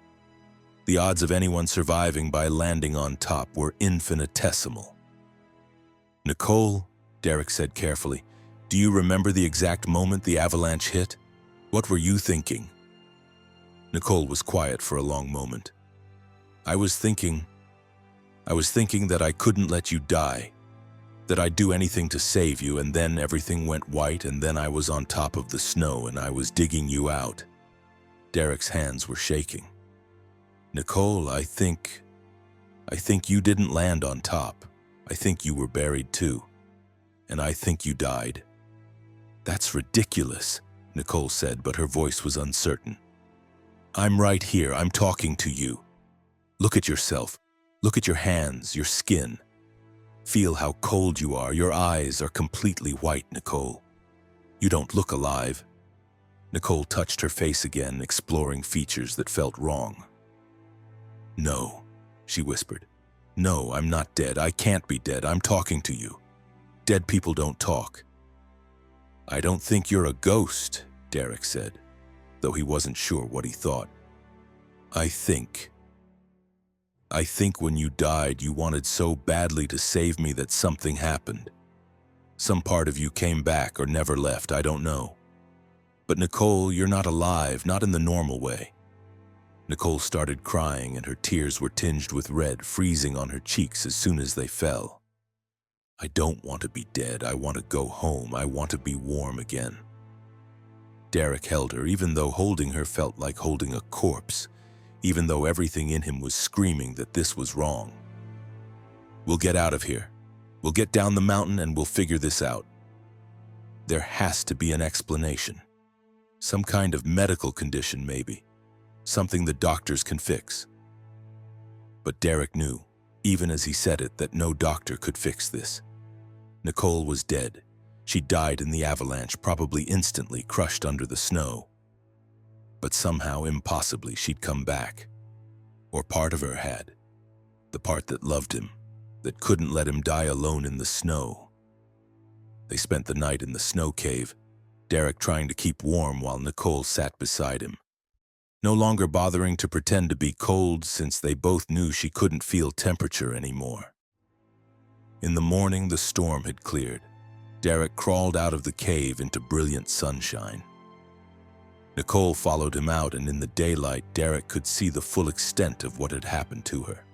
The odds of anyone surviving by landing on top were infinitesimal. "Nicole," Derek said carefully, "do you remember the exact moment the avalanche hit? What were you thinking?" Nicole was quiet for a long moment. I was thinking that I couldn't let you die, that I'd do anything to save you, and then everything went white, and then I was on top of the snow and I was digging you out." Derek's hands were shaking. "Nicole, I think you didn't land on top. I think you were buried too. And I think you died." "That's ridiculous," Nicole said, but her voice was uncertain. "I'm right here. I'm talking to you. Look at yourself. Look at your hands, your skin. Feel how cold you are. Your eyes are completely white, Nicole. You don't look alive." Nicole touched her face again, exploring features that felt wrong. "No," she whispered. "No, I'm not dead. I can't be dead. I'm talking to you. Dead people don't talk." "I don't think you're a ghost," Derek said, though he wasn't sure what he thought. I think when you died, you wanted so badly to save me that something happened. Some part of you came back or never left, I don't know. But Nicole, you're not alive, not in the normal way." Nicole started crying, and her tears were tinged with red, freezing on her cheeks as soon as they fell. "I don't want to be dead. I want to go home. I want to be warm again." Derek held her, even though holding her felt like holding a corpse, even though everything in him was screaming that this was wrong. "We'll get out of here. We'll get down the mountain and we'll figure this out. There has to be an explanation. Some kind of medical condition, maybe. Something the doctors can fix." But Derek knew, even as he said it, that no doctor could fix this. Nicole was dead. She died in the avalanche, probably instantly, crushed under the snow. But somehow, impossibly, she'd come back. Or part of her had. The part that loved him, that couldn't let him die alone in the snow. They spent the night in the snow cave, Derek trying to keep warm while Nicole sat beside him. No longer bothering to pretend to be cold, since they both knew she couldn't feel temperature anymore. In the morning, the storm had cleared. Derek crawled out of the cave into brilliant sunshine. Nicole followed him out, and in the daylight, Derek could see the full extent of what had happened to her.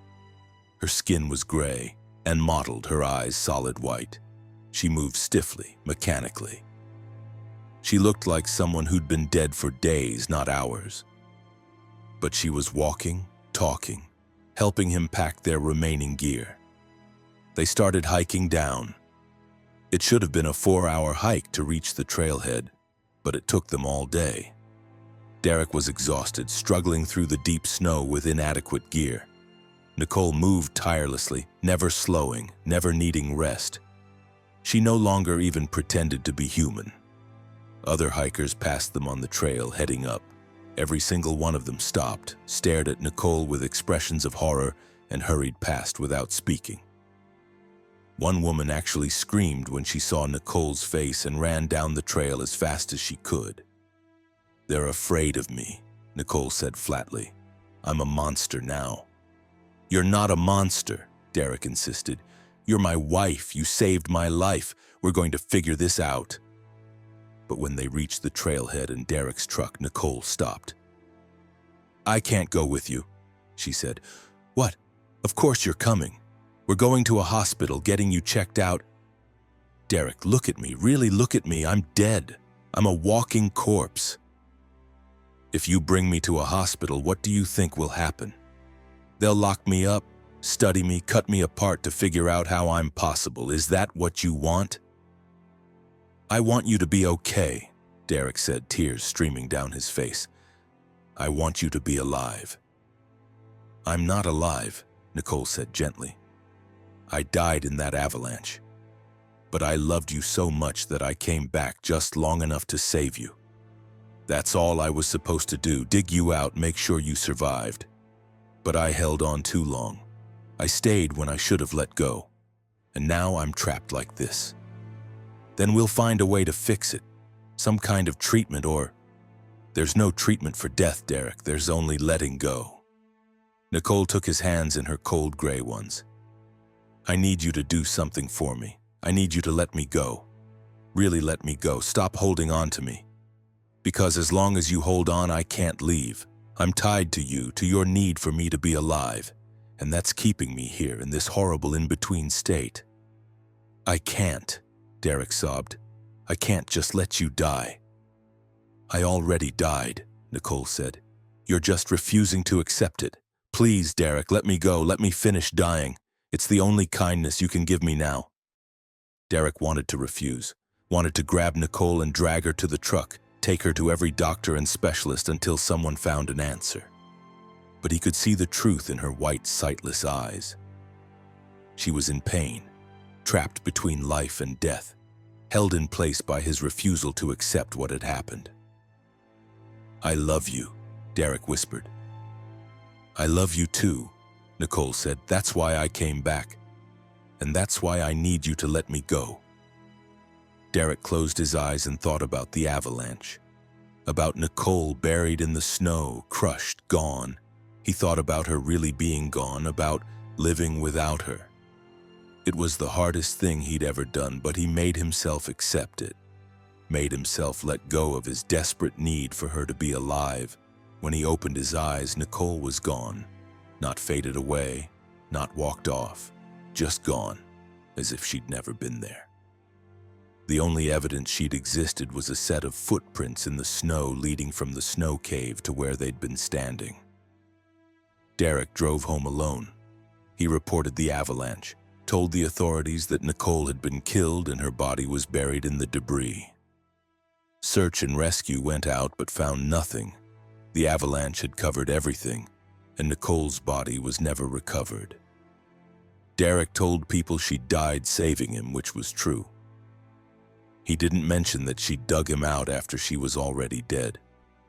Her skin was gray and mottled, her eyes solid white. She moved stiffly, mechanically. She looked like someone who'd been dead for days, not hours. But she was walking, talking, helping him pack their remaining gear. They started hiking down. It should have been a 4-hour hike to reach the trailhead, but it took them all day. Derek was exhausted, struggling through the deep snow with inadequate gear. Nicole moved tirelessly, never slowing, never needing rest. She no longer even pretended to be human. Other hikers passed them on the trail heading up. Every single one of them stopped, stared at Nicole with expressions of horror, and hurried past without speaking. One woman actually screamed when she saw Nicole's face and ran down the trail as fast as she could. "They're afraid of me," Nicole said flatly. "I'm a monster now." "You're not a monster," Derek insisted. "You're my wife. You saved my life. We're going to figure this out." But when they reached the trailhead and Derek's truck, Nicole stopped. "I can't go with you," she said. "What? Of course you're coming. We're going to a hospital, getting you checked out." "Derek, look at me. Really look at me. I'm dead. I'm a walking corpse." "If you bring me to a hospital, what do you think will happen? They'll lock me up, study me, cut me apart to figure out how I'm possible. Is that what you want?" "I want you to be okay," Derek said, tears streaming down his face. "I want you to be alive." "I'm not alive," Nicole said gently. "I died in that avalanche. But I loved you so much that I came back just long enough to save you. That's all I was supposed to do, dig you out, make sure you survived. But I held on too long. I stayed when I should have let go. And now I'm trapped like this. Then we'll find a way to fix it. Some kind of treatment or... There's no treatment for death, Derek. There's only letting go." Nicole took his hands in her cold gray ones. "I need you to do something for me. I need you to let me go. Really let me go. Stop holding on to me. Because as long as you hold on, I can't leave. I'm tied to you, to your need for me to be alive. And that's keeping me here in this horrible in-between state." "I can't," Derek sobbed. "I can't just let you die." "I already died," Nicole said. "You're just refusing to accept it. Please, Derek, let me go. Let me finish dying. It's the only kindness you can give me now." Derek wanted to refuse, wanted to grab Nicole and drag her to the truck, take her to every doctor and specialist until someone found an answer. But he could see the truth in her white, sightless eyes. She was in pain, trapped between life and death, held in place by his refusal to accept what had happened. "I love you," Derek whispered. "I love you too," Nicole said. "That's why I came back. And that's why I need you to let me go." Derek closed his eyes and thought about the avalanche. About Nicole buried in the snow, crushed, gone. He thought about her really being gone, about living without her. It was the hardest thing he'd ever done, but he made himself accept it. Made himself let go of his desperate need for her to be alive. When he opened his eyes, Nicole was gone. Not faded away, not walked off. Just gone, as if she'd never been there. The only evidence she'd existed was a set of footprints in the snow leading from the snow cave to where they'd been standing. Derek drove home alone. He reported the avalanche, told the authorities that Nicole had been killed and her body was buried in the debris. Search and rescue went out but found nothing. The avalanche had covered everything, and Nicole's body was never recovered. Derek told people she'd died saving him, which was true. He didn't mention that she'd dug him out after she was already dead,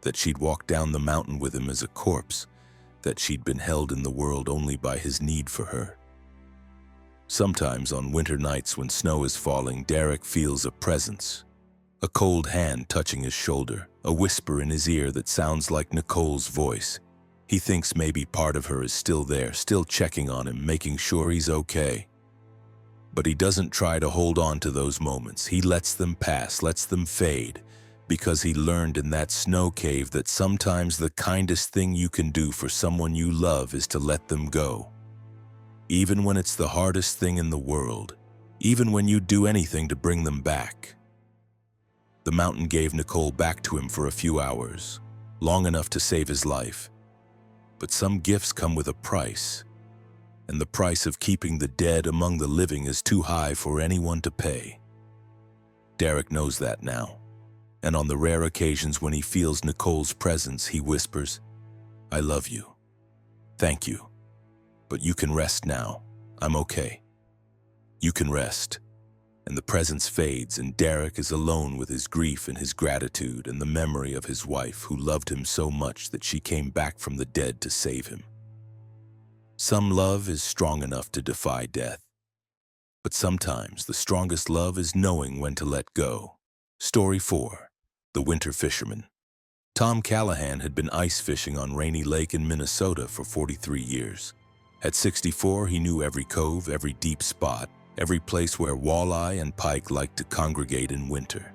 that she'd walked down the mountain with him as a corpse, that she'd been held in the world only by his need for her. Sometimes on winter nights when snow is falling, Derek feels a presence, a cold hand touching his shoulder, a whisper in his ear that sounds like Nicole's voice. He thinks maybe part of her is still there, still checking on him, making sure he's okay. But he doesn't try to hold on to those moments. He lets them pass, lets them fade, because he learned in that snow cave that sometimes the kindest thing you can do for someone you love is to let them go. Even when it's the hardest thing in the world, even when you'd do anything to bring them back. The mountain gave Nicole back to him for a few hours, long enough to save his life. But some gifts come with a price, and the price of keeping the dead among the living is too high for anyone to pay. Derek knows that now, and on the rare occasions when he feels Nicole's presence, he whispers, "I love you. Thank you. But you can rest now. I'm okay. You can rest." and the presence fades, and Derek is alone with his grief and his gratitude and the memory of his wife who loved him so much that she came back from the dead to save him. Some love is strong enough to defy death, but sometimes the strongest love is knowing when to let go. Story 4. The Winter Fisherman. Tom Callahan had been ice fishing on Rainy Lake in Minnesota for 43 years. At 64, he knew every cove, every deep spot, every place where walleye and pike liked to congregate in winter.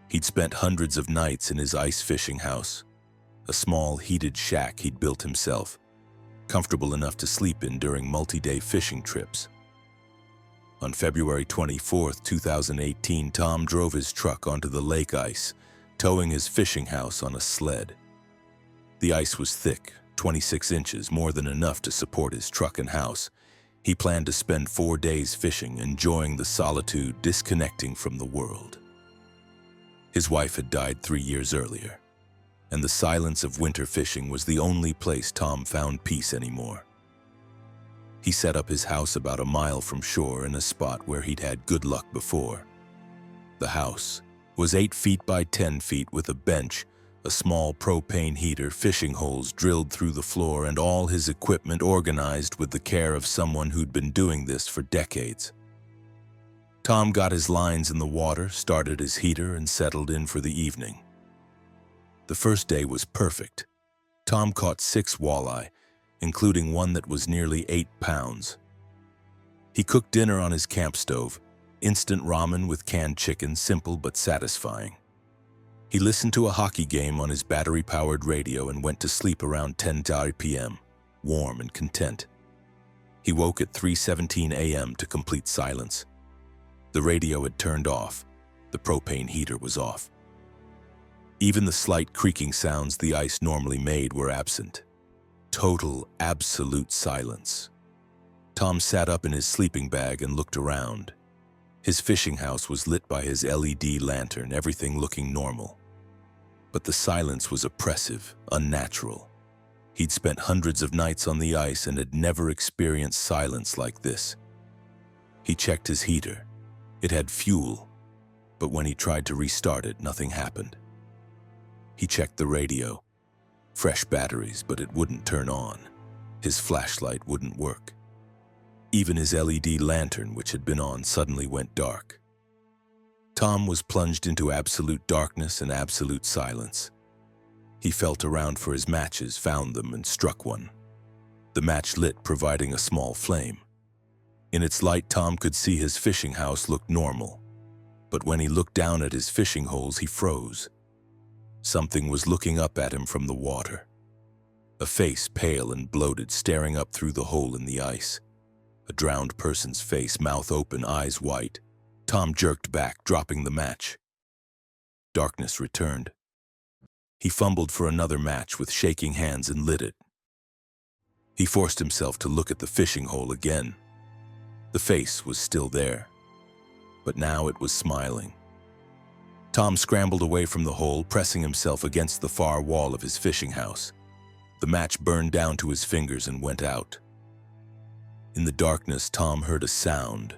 He'd spent hundreds of nights in his ice fishing house, a small heated shack he'd built himself, comfortable enough to sleep in during multi-day fishing trips. On February 24, 2018, Tom drove his truck onto the lake ice, towing his fishing house on a sled. The ice was thick, 26 inches, more than enough to support his truck and house. He planned to spend 4 days fishing, enjoying the solitude, disconnecting from the world. His wife had died 3 years earlier, and the silence of winter fishing was the only place Tom found peace anymore. He set up his house about a mile from shore in a spot where he'd had good luck before. The house was 8 feet by 10 feet with a bench, a small propane heater, fishing holes drilled through the floor, and all his equipment organized with the care of someone who'd been doing this for decades. Tom got his lines in the water, started his heater, and settled in for the evening. The first day was perfect. Tom caught 6 walleye, including one that was nearly 8 pounds. He cooked dinner on his camp stove, instant ramen with canned chicken, simple but satisfying. He listened to a hockey game on his battery-powered radio and went to sleep around 10:30 p.m., warm and content. He woke at 3:17 a.m. to complete silence. The radio had turned off. The propane heater was off. Even the slight creaking sounds the ice normally made were absent. Total, absolute silence. Tom sat up in his sleeping bag and looked around. His fishing house was lit by his LED lantern, everything looking normal. But the silence was oppressive, unnatural. He'd spent hundreds of nights on the ice and had never experienced silence like this. He checked his heater. It had fuel, but when he tried to restart it, nothing happened. He checked the radio. Fresh batteries, but it wouldn't turn on. His flashlight wouldn't work. Even his LED lantern, which had been on, suddenly went dark. Tom was plunged into absolute darkness and absolute silence. He felt around for his matches, found them, and struck one. The match lit, providing a small flame. In its light, Tom could see his fishing house looked normal. But when he looked down at his fishing holes, he froze. Something was looking up at him from the water. A face, pale and bloated, staring up through the hole in the ice. A drowned person's face, mouth open, eyes white. Tom jerked back, dropping the match. Darkness returned. He fumbled for another match with shaking hands and lit it. He forced himself to look at the fishing hole again. The face was still there, but now it was smiling. Tom scrambled away from the hole, pressing himself against the far wall of his fishing house. The match burned down to his fingers and went out. In the darkness, Tom heard a sound.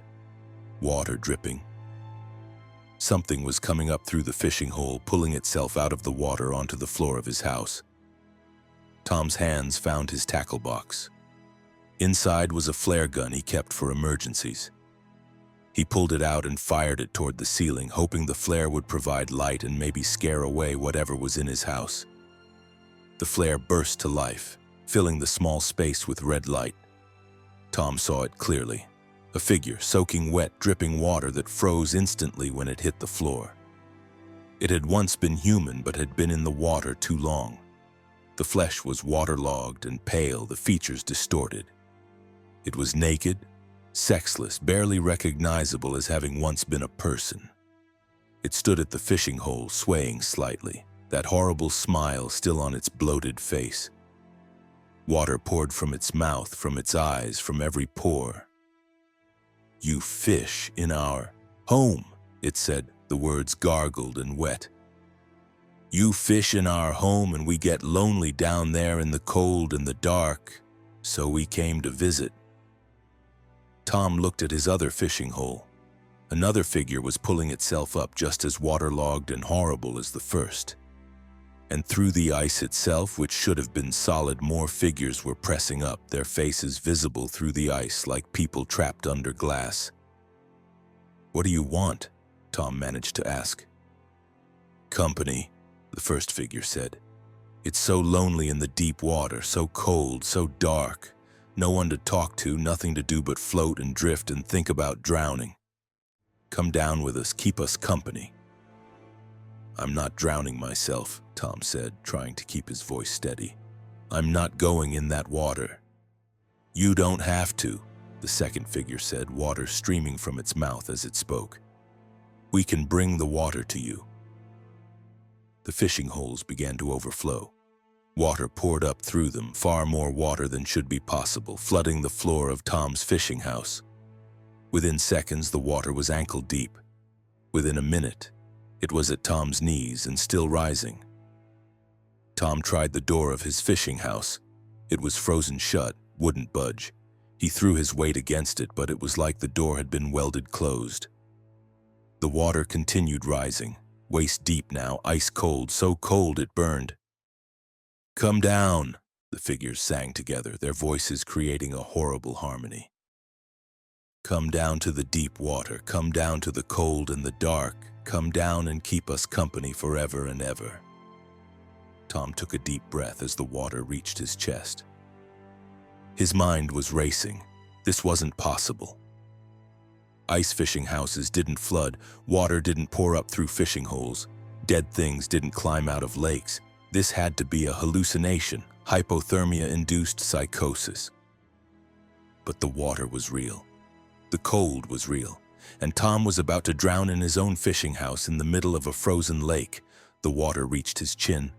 Water dripping. Something was coming up through the fishing hole, pulling itself out of the water onto the floor of his house. Tom's hands found his tackle box. Inside was a flare gun he kept for emergencies. He pulled it out and fired it toward the ceiling, hoping the flare would provide light and maybe scare away whatever was in his house. The flare burst to life, filling the small space with red light. Tom saw it clearly. A figure soaking wet, dripping water that froze instantly when it hit the floor. It had once been human, but had been in the water too long. The flesh was waterlogged and pale, the features distorted. It was naked, sexless, barely recognizable as having once been a person. It stood at the fishing hole, swaying slightly, that horrible smile still on its bloated face. Water poured from its mouth, from its eyes, from every pore. "You fish in our home," it said, the words gargled and wet. "You fish in our home and we get lonely down there in the cold and the dark, so we came to visit." Tom looked at his other fishing hole. Another figure was pulling itself up just as waterlogged and horrible as the first. And through the ice itself, which should have been solid, more figures were pressing up, their faces visible through the ice like people trapped under glass. "What do you want?" Tom managed to ask. "Company," the first figure said. "It's so lonely in the deep water, so cold, so dark. No one to talk to, nothing to do but float and drift and think about drowning. Come down with us, keep us company." "I'm not drowning myself," Tom said, trying to keep his voice steady. "I'm not going in that water." "You don't have to," the second figure said, water streaming from its mouth as it spoke. "We can bring the water to you." The fishing holes began to overflow. Water poured up through them, far more water than should be possible, flooding the floor of Tom's fishing house. Within seconds, the water was ankle deep. Within a minute, it was at Tom's knees and still rising. Tom tried the door of his fishing house. It was frozen shut, wouldn't budge. He threw his weight against it, but it was like the door had been welded closed. The water continued rising, waist deep now, ice cold, so cold it burned. "Come down," the figures sang together, their voices creating a horrible harmony. "Come down to the deep water, come down to the cold and the dark, come down and keep us company forever and ever." Tom took a deep breath as the water reached his chest. His mind was racing. This wasn't possible. Ice fishing houses didn't flood, water didn't pour up through fishing holes, dead things didn't climb out of lakes. This had to be a hallucination, hypothermia-induced psychosis. But the water was real. The cold was real, and Tom was about to drown in his own fishing house in the middle of a frozen lake. The water reached his chin.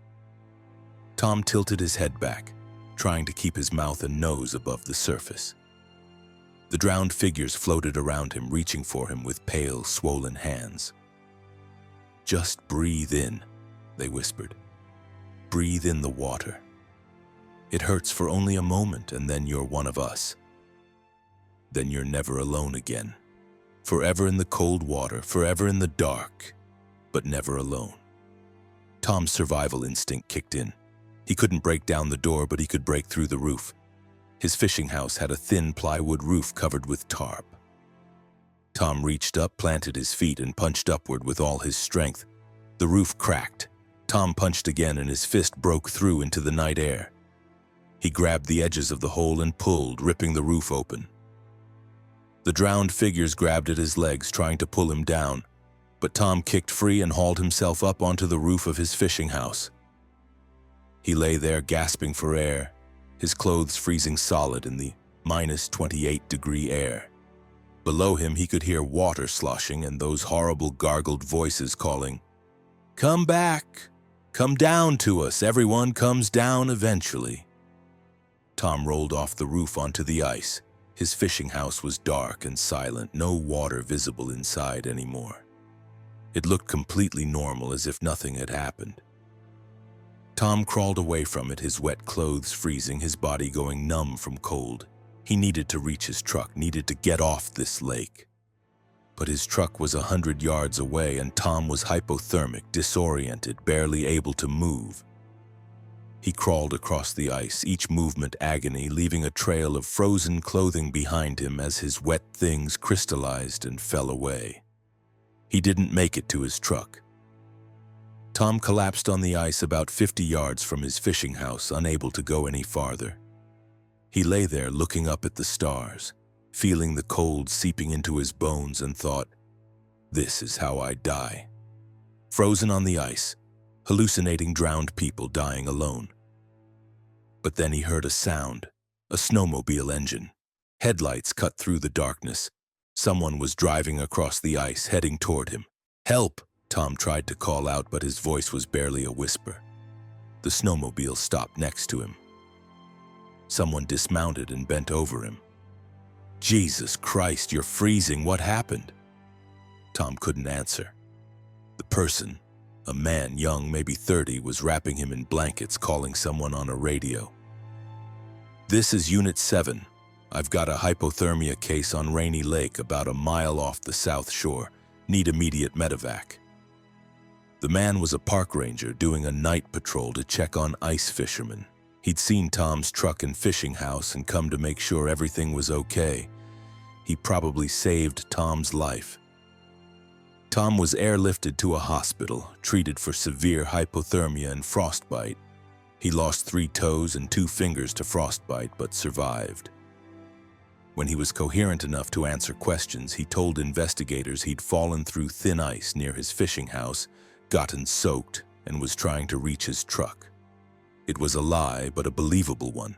Tom tilted his head back, trying to keep his mouth and nose above the surface. The drowned figures floated around him, reaching for him with pale, swollen hands. "Just breathe in," they whispered. "Breathe in the water. It hurts for only a moment, and then you're one of us. Then you're never alone again. Forever in the cold water, forever in the dark, but never alone." Tom's survival instinct kicked in. He couldn't break down the door, but he could break through the roof. His fishing house had a thin plywood roof covered with tarp. Tom reached up, planted his feet, and punched upward with all his strength. The roof cracked. Tom punched again, and his fist broke through into the night air. He grabbed the edges of the hole and pulled, ripping the roof open. The drowned figures grabbed at his legs, trying to pull him down, but Tom kicked free and hauled himself up onto the roof of his fishing house. He lay there gasping for air, his clothes freezing solid in the -28-degree air. Below him, he could hear water sloshing and those horrible gargled voices calling, "Come back! Come down to us! Everyone comes down eventually." Tom rolled off the roof onto the ice. His fishing house was dark and silent, no water visible inside anymore. It looked completely normal, as if nothing had happened. Tom crawled away from it, his wet clothes freezing, his body going numb from cold. He needed to reach his truck, needed to get off this lake. But his truck was 100 yards away, and Tom was hypothermic, disoriented, barely able to move. He crawled across the ice, each movement agony, leaving a trail of frozen clothing behind him as his wet things crystallized and fell away. He didn't make it to his truck. Tom collapsed on the ice about 50 yards from his fishing house, unable to go any farther. He lay there looking up at the stars, feeling the cold seeping into his bones, and thought, "This is how I die." Frozen on the ice, hallucinating drowned people dying alone. But then he heard a sound, a snowmobile engine. Headlights cut through the darkness. Someone was driving across the ice, heading toward him. "Help!" Tom tried to call out, but his voice was barely a whisper. The snowmobile stopped next to him. Someone dismounted and bent over him. "Jesus Christ, you're freezing. What happened?" Tom couldn't answer. The person, a man young, maybe 30, was wrapping him in blankets, calling someone on a radio. "This is Unit 7. I've got a hypothermia case on Rainy Lake about a mile off the south shore. Need immediate medevac." The man was a park ranger doing a night patrol to check on ice fishermen. He'd seen Tom's truck and fishing house and come to make sure everything was okay. He probably saved Tom's life. Tom was airlifted to a hospital, treated for severe hypothermia and frostbite. He lost 3 toes and 2 fingers to frostbite, but survived. When he was coherent enough to answer questions, he told investigators he'd fallen through thin ice near his fishing house, gotten soaked, and was trying to reach his truck. It was a lie, but a believable one.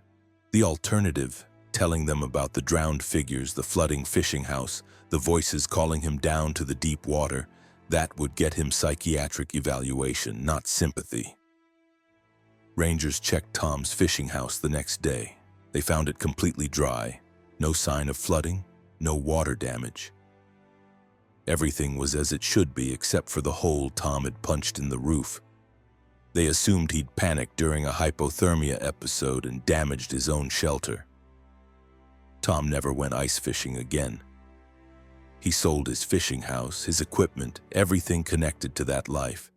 The alternative, telling them about the drowned figures, the flooding fishing house, the voices calling him down to the deep water, that would get him psychiatric evaluation, not sympathy. Rangers checked Tom's fishing house the next day. They found it completely dry. No sign of flooding, no water damage. Everything was as it should be except for the hole Tom had punched in the roof. They assumed he'd panicked during a hypothermia episode and damaged his own shelter. Tom never went ice fishing again. He sold his fishing house, his equipment, everything connected to that life.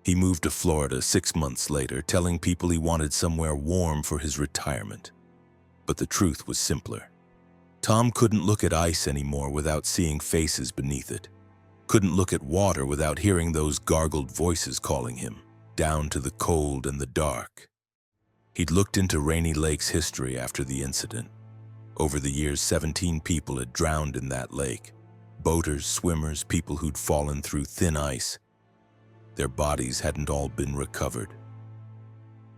He moved to Florida 6 months later, telling people he wanted somewhere warm for his retirement. But the truth was simpler. Tom couldn't look at ice anymore without seeing faces beneath it. Couldn't look at water without hearing those gargled voices calling him, down to the cold and the dark. He'd looked into Rainy Lake's history after the incident. Over the years, 17 people had drowned in that lake. Boaters, swimmers, people who'd fallen through thin ice. Their bodies hadn't all been recovered.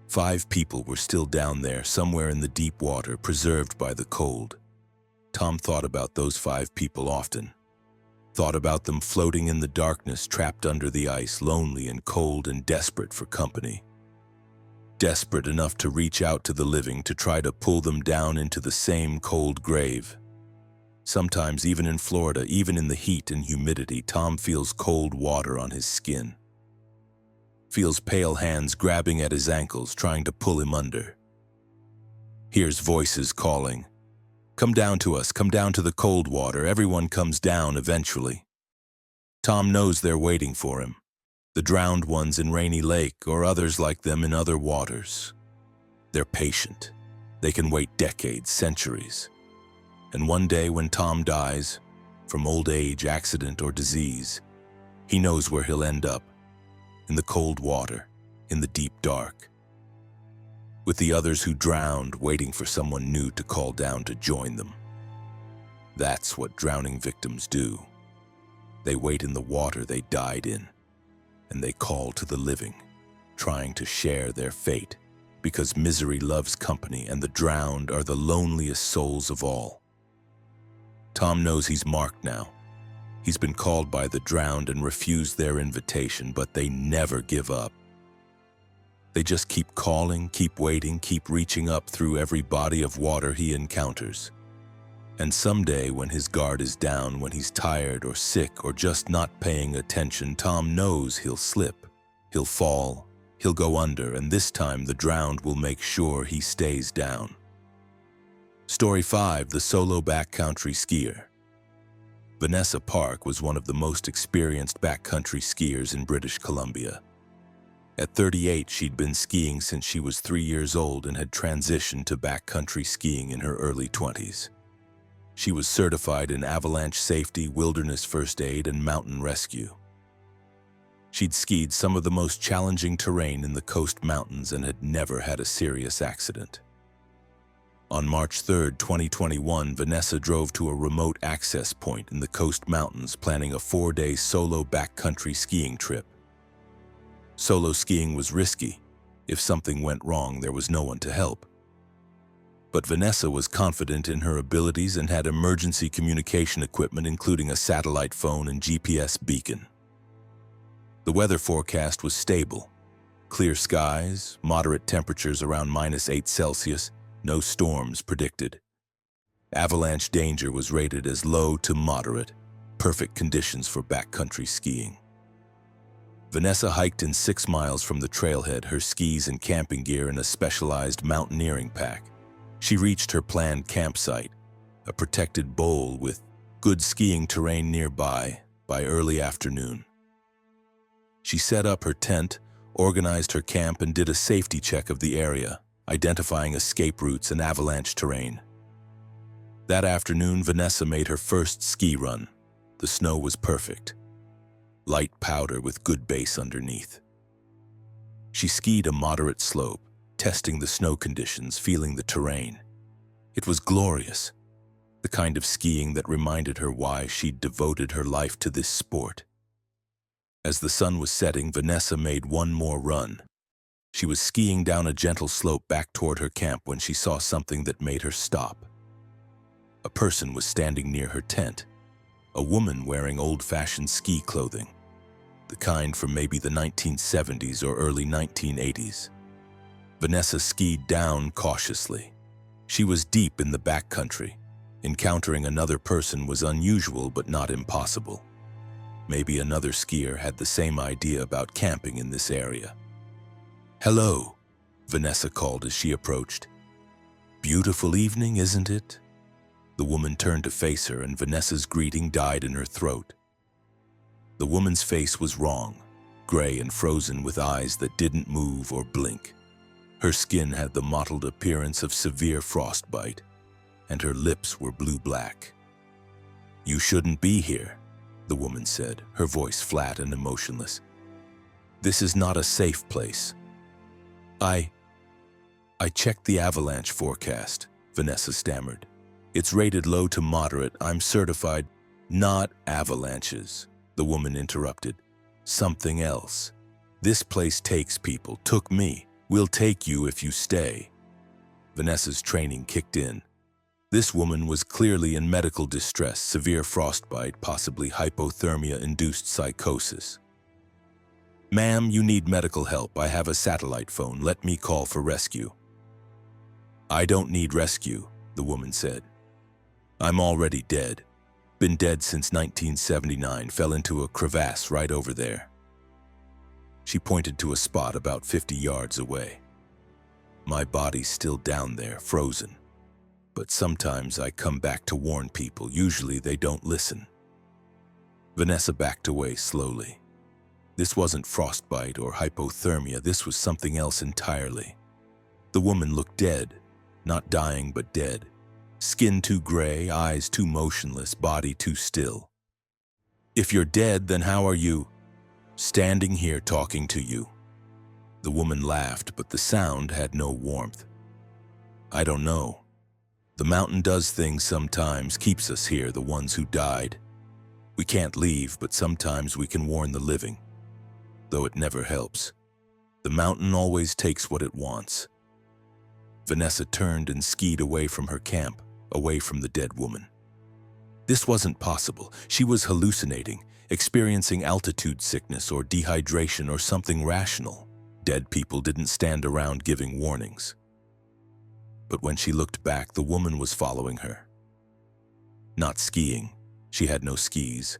5 people were still down there, somewhere in the deep water, preserved by the cold. Tom thought about those 5 people often. Thought about them floating in the darkness, trapped under the ice, lonely and cold and desperate for company. Desperate enough to reach out to the living to try to pull them down into the same cold grave. Sometimes, even in Florida, even in the heat and humidity, Tom feels cold water on his skin. Feels pale hands grabbing at his ankles, trying to pull him under. Hears voices calling, "Come down to us, come down to the cold water, everyone comes down eventually." Tom knows they're waiting for him. The drowned ones in Rainy Lake or others like them in other waters. They're patient. They can wait decades, centuries. And one day when Tom dies, from old age, accident, or disease, he knows where he'll end up. In the cold water, in the deep dark. With the others who drowned, waiting for someone new to call down to join them. That's what drowning victims do. They wait in the water they died in, and they call to the living, trying to share their fate, because misery loves company and the drowned are the loneliest souls of all. Tom knows he's marked now. He's been called by the drowned and refused their invitation, but they never give up. They just keep calling, keep waiting, keep reaching up through every body of water he encounters. And someday, when his guard is down, when he's tired or sick or just not paying attention, Tom knows he'll slip, he'll fall, he'll go under, and this time the drowned will make sure he stays down. Story 5, the solo backcountry skier. Vanessa Park was one of the most experienced backcountry skiers in British Columbia. At 38, she'd been skiing since she was 3 years old and had transitioned to backcountry skiing in her early 20s. She was certified in avalanche safety, wilderness first aid, and mountain rescue. She'd skied some of the most challenging terrain in the coast mountains and had never had a serious accident. On March 3, 2021, Vanessa drove to a remote access point in the coast mountains, planning a 4-day solo backcountry skiing trip. Solo skiing was risky. If something went wrong, there was no one to help. But Vanessa was confident in her abilities and had emergency communication equipment, including a satellite phone and GPS beacon. The weather forecast was stable. Clear skies, moderate temperatures around -8 Celsius, no storms predicted. Avalanche danger was rated as low to moderate, perfect conditions for backcountry skiing. Vanessa hiked in 6 miles from the trailhead, her skis and camping gear in a specialized mountaineering pack. She reached her planned campsite, a protected bowl with good skiing terrain nearby, by early afternoon. She set up her tent, organized her camp, and did a safety check of the area, identifying escape routes and avalanche terrain. That afternoon, Vanessa made her first ski run. The snow was perfect. Light powder with good base underneath. She skied a moderate slope, testing the snow conditions, feeling the terrain. It was glorious, the kind of skiing that reminded her why she'd devoted her life to this sport. As the sun was setting, Vanessa made one more run. She was skiing down a gentle slope back toward her camp when she saw something that made her stop. A person was standing near her tent, a woman wearing old-fashioned ski clothing, the kind from maybe the 1970s or early 1980s. Vanessa skied down cautiously. She was deep in the backcountry. Encountering another person was unusual but not impossible. Maybe another skier had the same idea about camping in this area. "Hello," Vanessa called as she approached. "Beautiful evening, isn't it?" The woman turned to face her, and Vanessa's greeting died in her throat. The woman's face was wrong, gray and frozen with eyes that didn't move or blink. Her skin had the mottled appearance of severe frostbite, and her lips were blue-black. "You shouldn't be here," the woman said, her voice flat and emotionless. "This is not a safe place." I checked the avalanche forecast," Vanessa stammered. "It's rated low to moderate. I'm certified." "Not avalanches," the woman interrupted. "Something else. This place takes people. Took me. We'll take you if you stay." Vanessa's training kicked in. This woman was clearly in medical distress, severe frostbite, possibly hypothermia-induced psychosis. "Ma'am, you need medical help. I have a satellite phone. Let me call for rescue." "I don't need rescue," the woman said. "I'm already dead. Been dead since 1979, fell into a crevasse right over there." She pointed to a spot about 50 yards away. "My body's still down there, frozen. But sometimes I come back to warn people. Usually they don't listen." Vanessa backed away slowly. This wasn't frostbite or hypothermia. This was something else entirely. The woman looked dead, not dying but dead. Skin too gray, eyes too motionless, body too still. "If you're dead, then how are you standing here talking to you?" The woman laughed, but the sound had no warmth. "I don't know. The mountain does things sometimes, keeps us here, the ones who died. We can't leave, but sometimes we can warn the living. Though it never helps. The mountain always takes what it wants." Vanessa turned and skied away from her camp, away from the dead woman. This wasn't possible. She was hallucinating, experiencing altitude sickness or dehydration or something rational. Dead people didn't stand around giving warnings. But when she looked back, the woman was following her. Not skiing, she had no skis,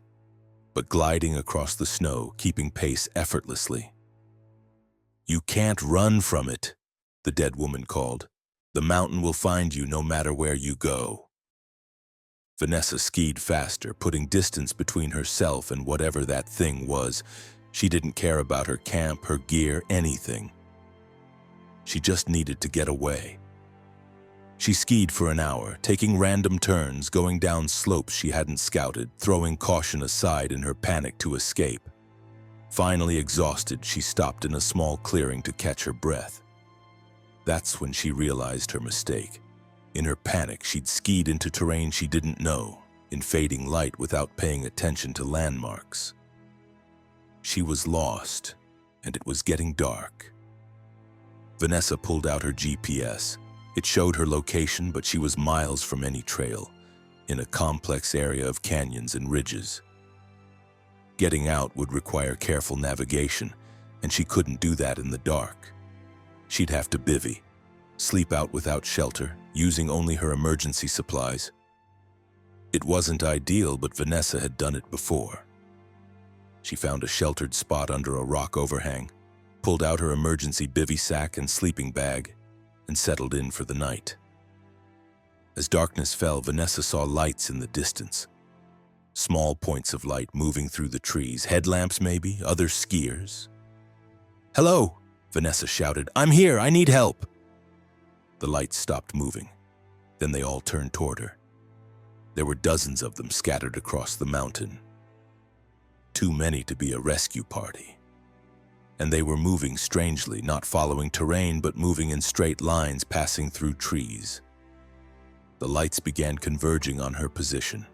but gliding across the snow, keeping pace effortlessly. "You can't run from it," the dead woman called. "The mountain will find you no matter where you go." Vanessa skied faster, putting distance between herself and whatever that thing was. She didn't care about her camp, her gear, anything. She just needed to get away. She skied for an hour, taking random turns, going down slopes she hadn't scouted, throwing caution aside in her panic to escape. Finally exhausted, she stopped in a small clearing to catch her breath. That's when she realized her mistake. In her panic, she'd skied into terrain she didn't know, in fading light without paying attention to landmarks. She was lost, and it was getting dark. Vanessa pulled out her GPS. It showed her location, but she was miles from any trail, in a complex area of canyons and ridges. Getting out would require careful navigation, and she couldn't do that in the dark. She'd have to bivvy, sleep out without shelter, using only her emergency supplies. It wasn't ideal, but Vanessa had done it before. She found a sheltered spot under a rock overhang, pulled out her emergency bivvy sack and sleeping bag, and settled in for the night. As darkness fell, Vanessa saw lights in the distance. Small points of light moving through the trees, headlamps maybe, other skiers. "Hello!" Vanessa shouted. "I'm here, I need help!" The lights stopped moving. Then they all turned toward her. There were dozens of them scattered across the mountain. Too many to be a rescue party. And they were moving strangely, not following terrain, but moving in straight lines, passing through trees. The lights began converging on her position.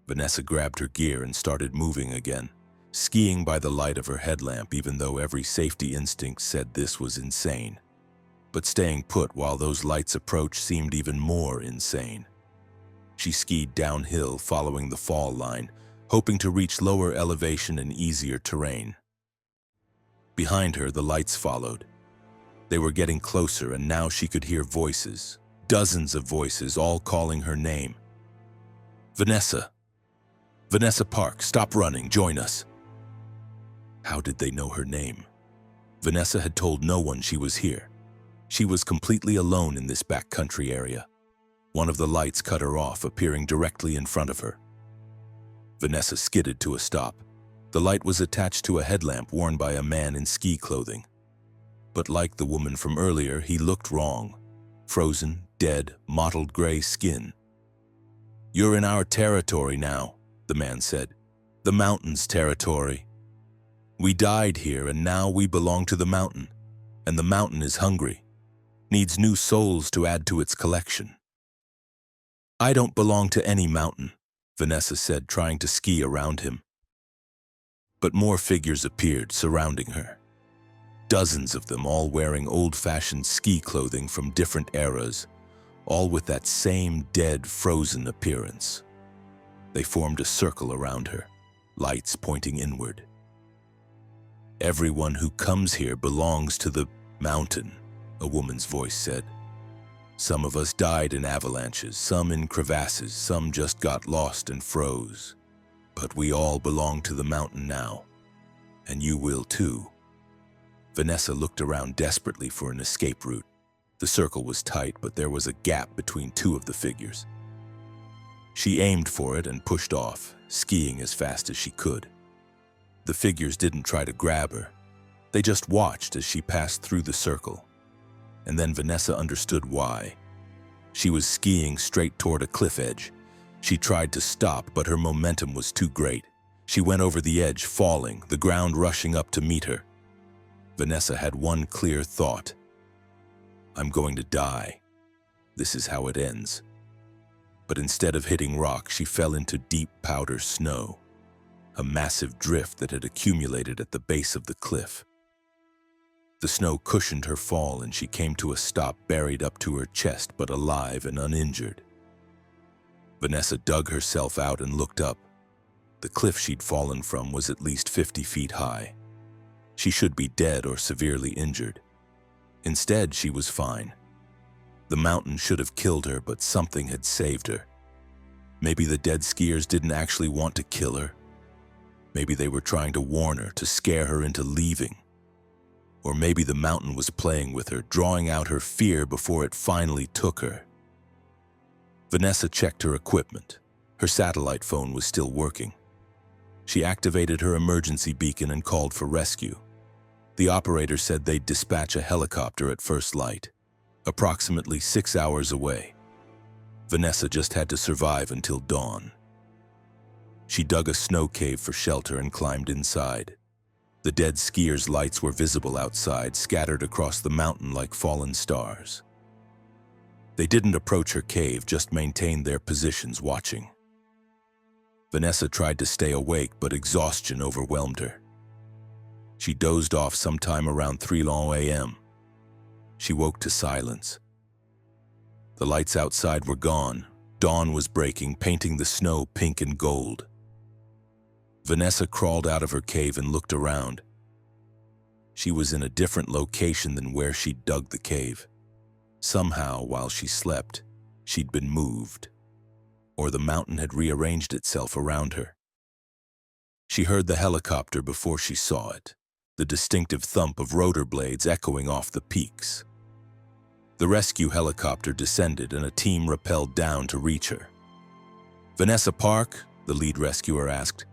Vanessa grabbed her gear and started moving again, skiing by the light of her headlamp, even though every safety instinct said this was insane. But staying put while those lights approached seemed even more insane. She skied downhill, following the fall line, hoping to reach lower elevation and easier terrain. Behind her, the lights followed. They were getting closer, and now she could hear voices, dozens of voices, all calling her name. "Vanessa! Vanessa Park, stop running, join us!" How did they know her name? Vanessa had told no one she was here. She was completely alone in this backcountry area. One of the lights cut her off, appearing directly in front of her. Vanessa skidded to a stop. The light was attached to a headlamp worn by a man in ski clothing. But like the woman from earlier, he looked wrong. Frozen, dead, mottled gray skin. "You're in our territory now," the man said. "The mountain's territory. We died here, and now we belong to the mountain. And the mountain is hungry. Needs new souls to add to its collection." "I don't belong to any mountain," Vanessa said, trying to ski around him. But more figures appeared, surrounding her. Dozens of them, all wearing old-fashioned ski clothing from different eras, all with that same dead, frozen appearance. They formed a circle around her, lights pointing inward. "Everyone who comes here belongs to the mountain," a woman's voice said. "Some of us died in avalanches, some in crevasses, some just got lost and froze. But we all belong to the mountain now, and you will too." Vanessa looked around desperately for an escape route. The circle was tight, but there was a gap between two of the figures. She aimed for it and pushed off, skiing as fast as she could. The figures didn't try to grab her. They just watched as she passed through the circle. And then Vanessa understood why. She was skiing straight toward a cliff edge. She tried to stop, but her momentum was too great. She went over the edge, falling, the ground rushing up to meet her. Vanessa had one clear thought. "I'm going to die. This is how it ends." But instead of hitting rock, she fell into deep powder snow, a massive drift that had accumulated at the base of the cliff. The snow cushioned her fall, and she came to a stop, buried up to her chest, but alive and uninjured. Vanessa dug herself out and looked up. The cliff she'd fallen from was at least 50 feet high. She should be dead or severely injured. Instead, she was fine. The mountain should have killed her, but something had saved her. Maybe the dead skiers didn't actually want to kill her. Maybe they were trying to warn her, to scare her into leaving. Or maybe the mountain was playing with her, drawing out her fear before it finally took her. Vanessa checked her equipment. Her satellite phone was still working. She activated her emergency beacon and called for rescue. The operator said they'd dispatch a helicopter at first light, approximately 6 hours away. Vanessa just had to survive until dawn. She dug a snow cave for shelter and climbed inside. The dead skiers' lights were visible outside, scattered across the mountain like fallen stars. They didn't approach her cave, just maintained their positions, watching. Vanessa tried to stay awake, but exhaustion overwhelmed her. She dozed off sometime around 3 a.m. She woke to silence. The lights outside were gone. Dawn was breaking, painting the snow pink and gold. Vanessa crawled out of her cave and looked around. She was in a different location than where she'd dug the cave. Somehow, while she slept, she'd been moved, or the mountain had rearranged itself around her. She heard the helicopter before she saw it, the distinctive thump of rotor blades echoing off the peaks. The rescue helicopter descended and a team rappelled down to reach her. "Vanessa Park?" the lead rescuer asked.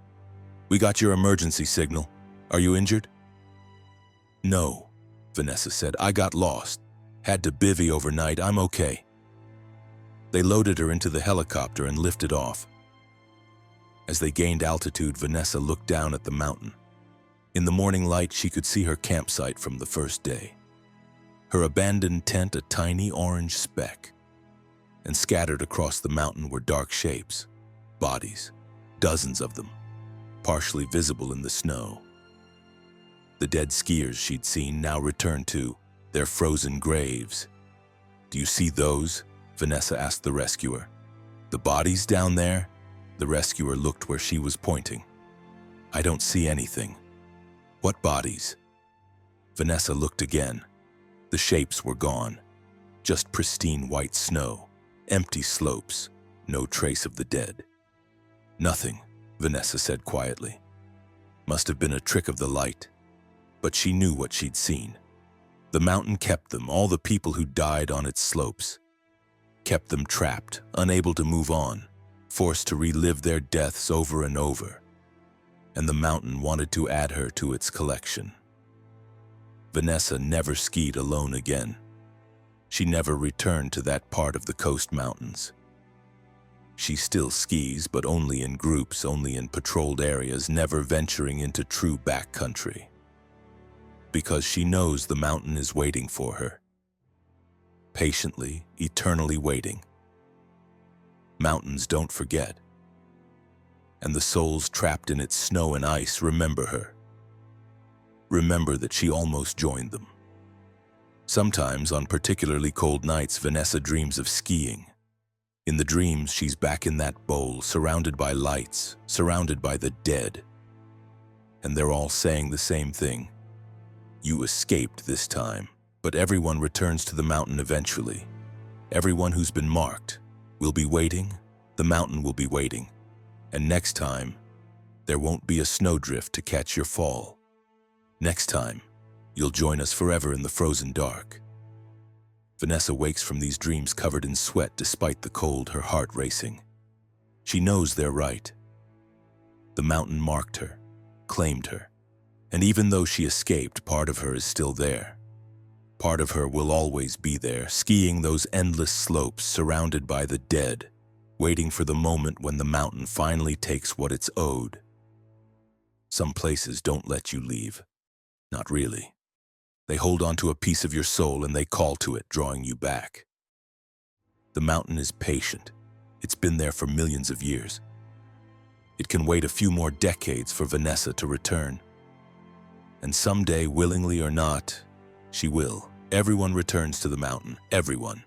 "We got your emergency signal. Are you injured?" "No," Vanessa said. "I got lost. Had to bivvy overnight. I'm okay." They loaded her into the helicopter and lifted off. As they gained altitude, Vanessa looked down at the mountain. In the morning light, she could see her campsite from the first day. Her abandoned tent a tiny orange speck. And scattered across the mountain were dark shapes, bodies, dozens of them, partially visible in the snow. The dead skiers she'd seen now returned to their frozen graves. "Do you see those?" Vanessa asked the rescuer. "The bodies down there?" The rescuer looked where she was pointing. "I don't see anything." "What bodies?" Vanessa looked again. The shapes were gone. Just pristine white snow, empty slopes, no trace of the dead. "Nothing," Vanessa said quietly. "Must have been a trick of the light." But she knew what she'd seen. The mountain kept them, all the people who died on its slopes. Kept them trapped, unable to move on, forced to relive their deaths over and over. And the mountain wanted to add her to its collection. Vanessa never skied alone again. She never returned to that part of the coast mountains. She still skis, but only in groups, only in patrolled areas, never venturing into true backcountry. Because she knows the mountain is waiting for her. Patiently, eternally waiting. Mountains don't forget. And the souls trapped in its snow and ice remember her. Remember that she almost joined them. Sometimes, on particularly cold nights, Vanessa dreams of skiing. In the dreams, she's back in that bowl, surrounded by lights, surrounded by the dead. And they're all saying the same thing. "You escaped this time, but everyone returns to the mountain eventually. Everyone who's been marked will be waiting, the mountain will be waiting, and next time, there won't be a snowdrift to catch your fall. Next time, you'll join us forever in the frozen dark." Vanessa wakes from these dreams covered in sweat despite the cold, her heart racing. She knows they're right. The mountain marked her, claimed her, and even though she escaped, part of her is still there. Part of her will always be there, skiing those endless slopes surrounded by the dead, waiting for the moment when the mountain finally takes what it's owed. Some places don't let you leave. Not really. They hold on to a piece of your soul and they call to it, drawing you back. The mountain is patient. It's been there for millions of years. It can wait a few more decades for Vanessa to return. And someday, willingly or not, she will. Everyone returns to the mountain. Everyone.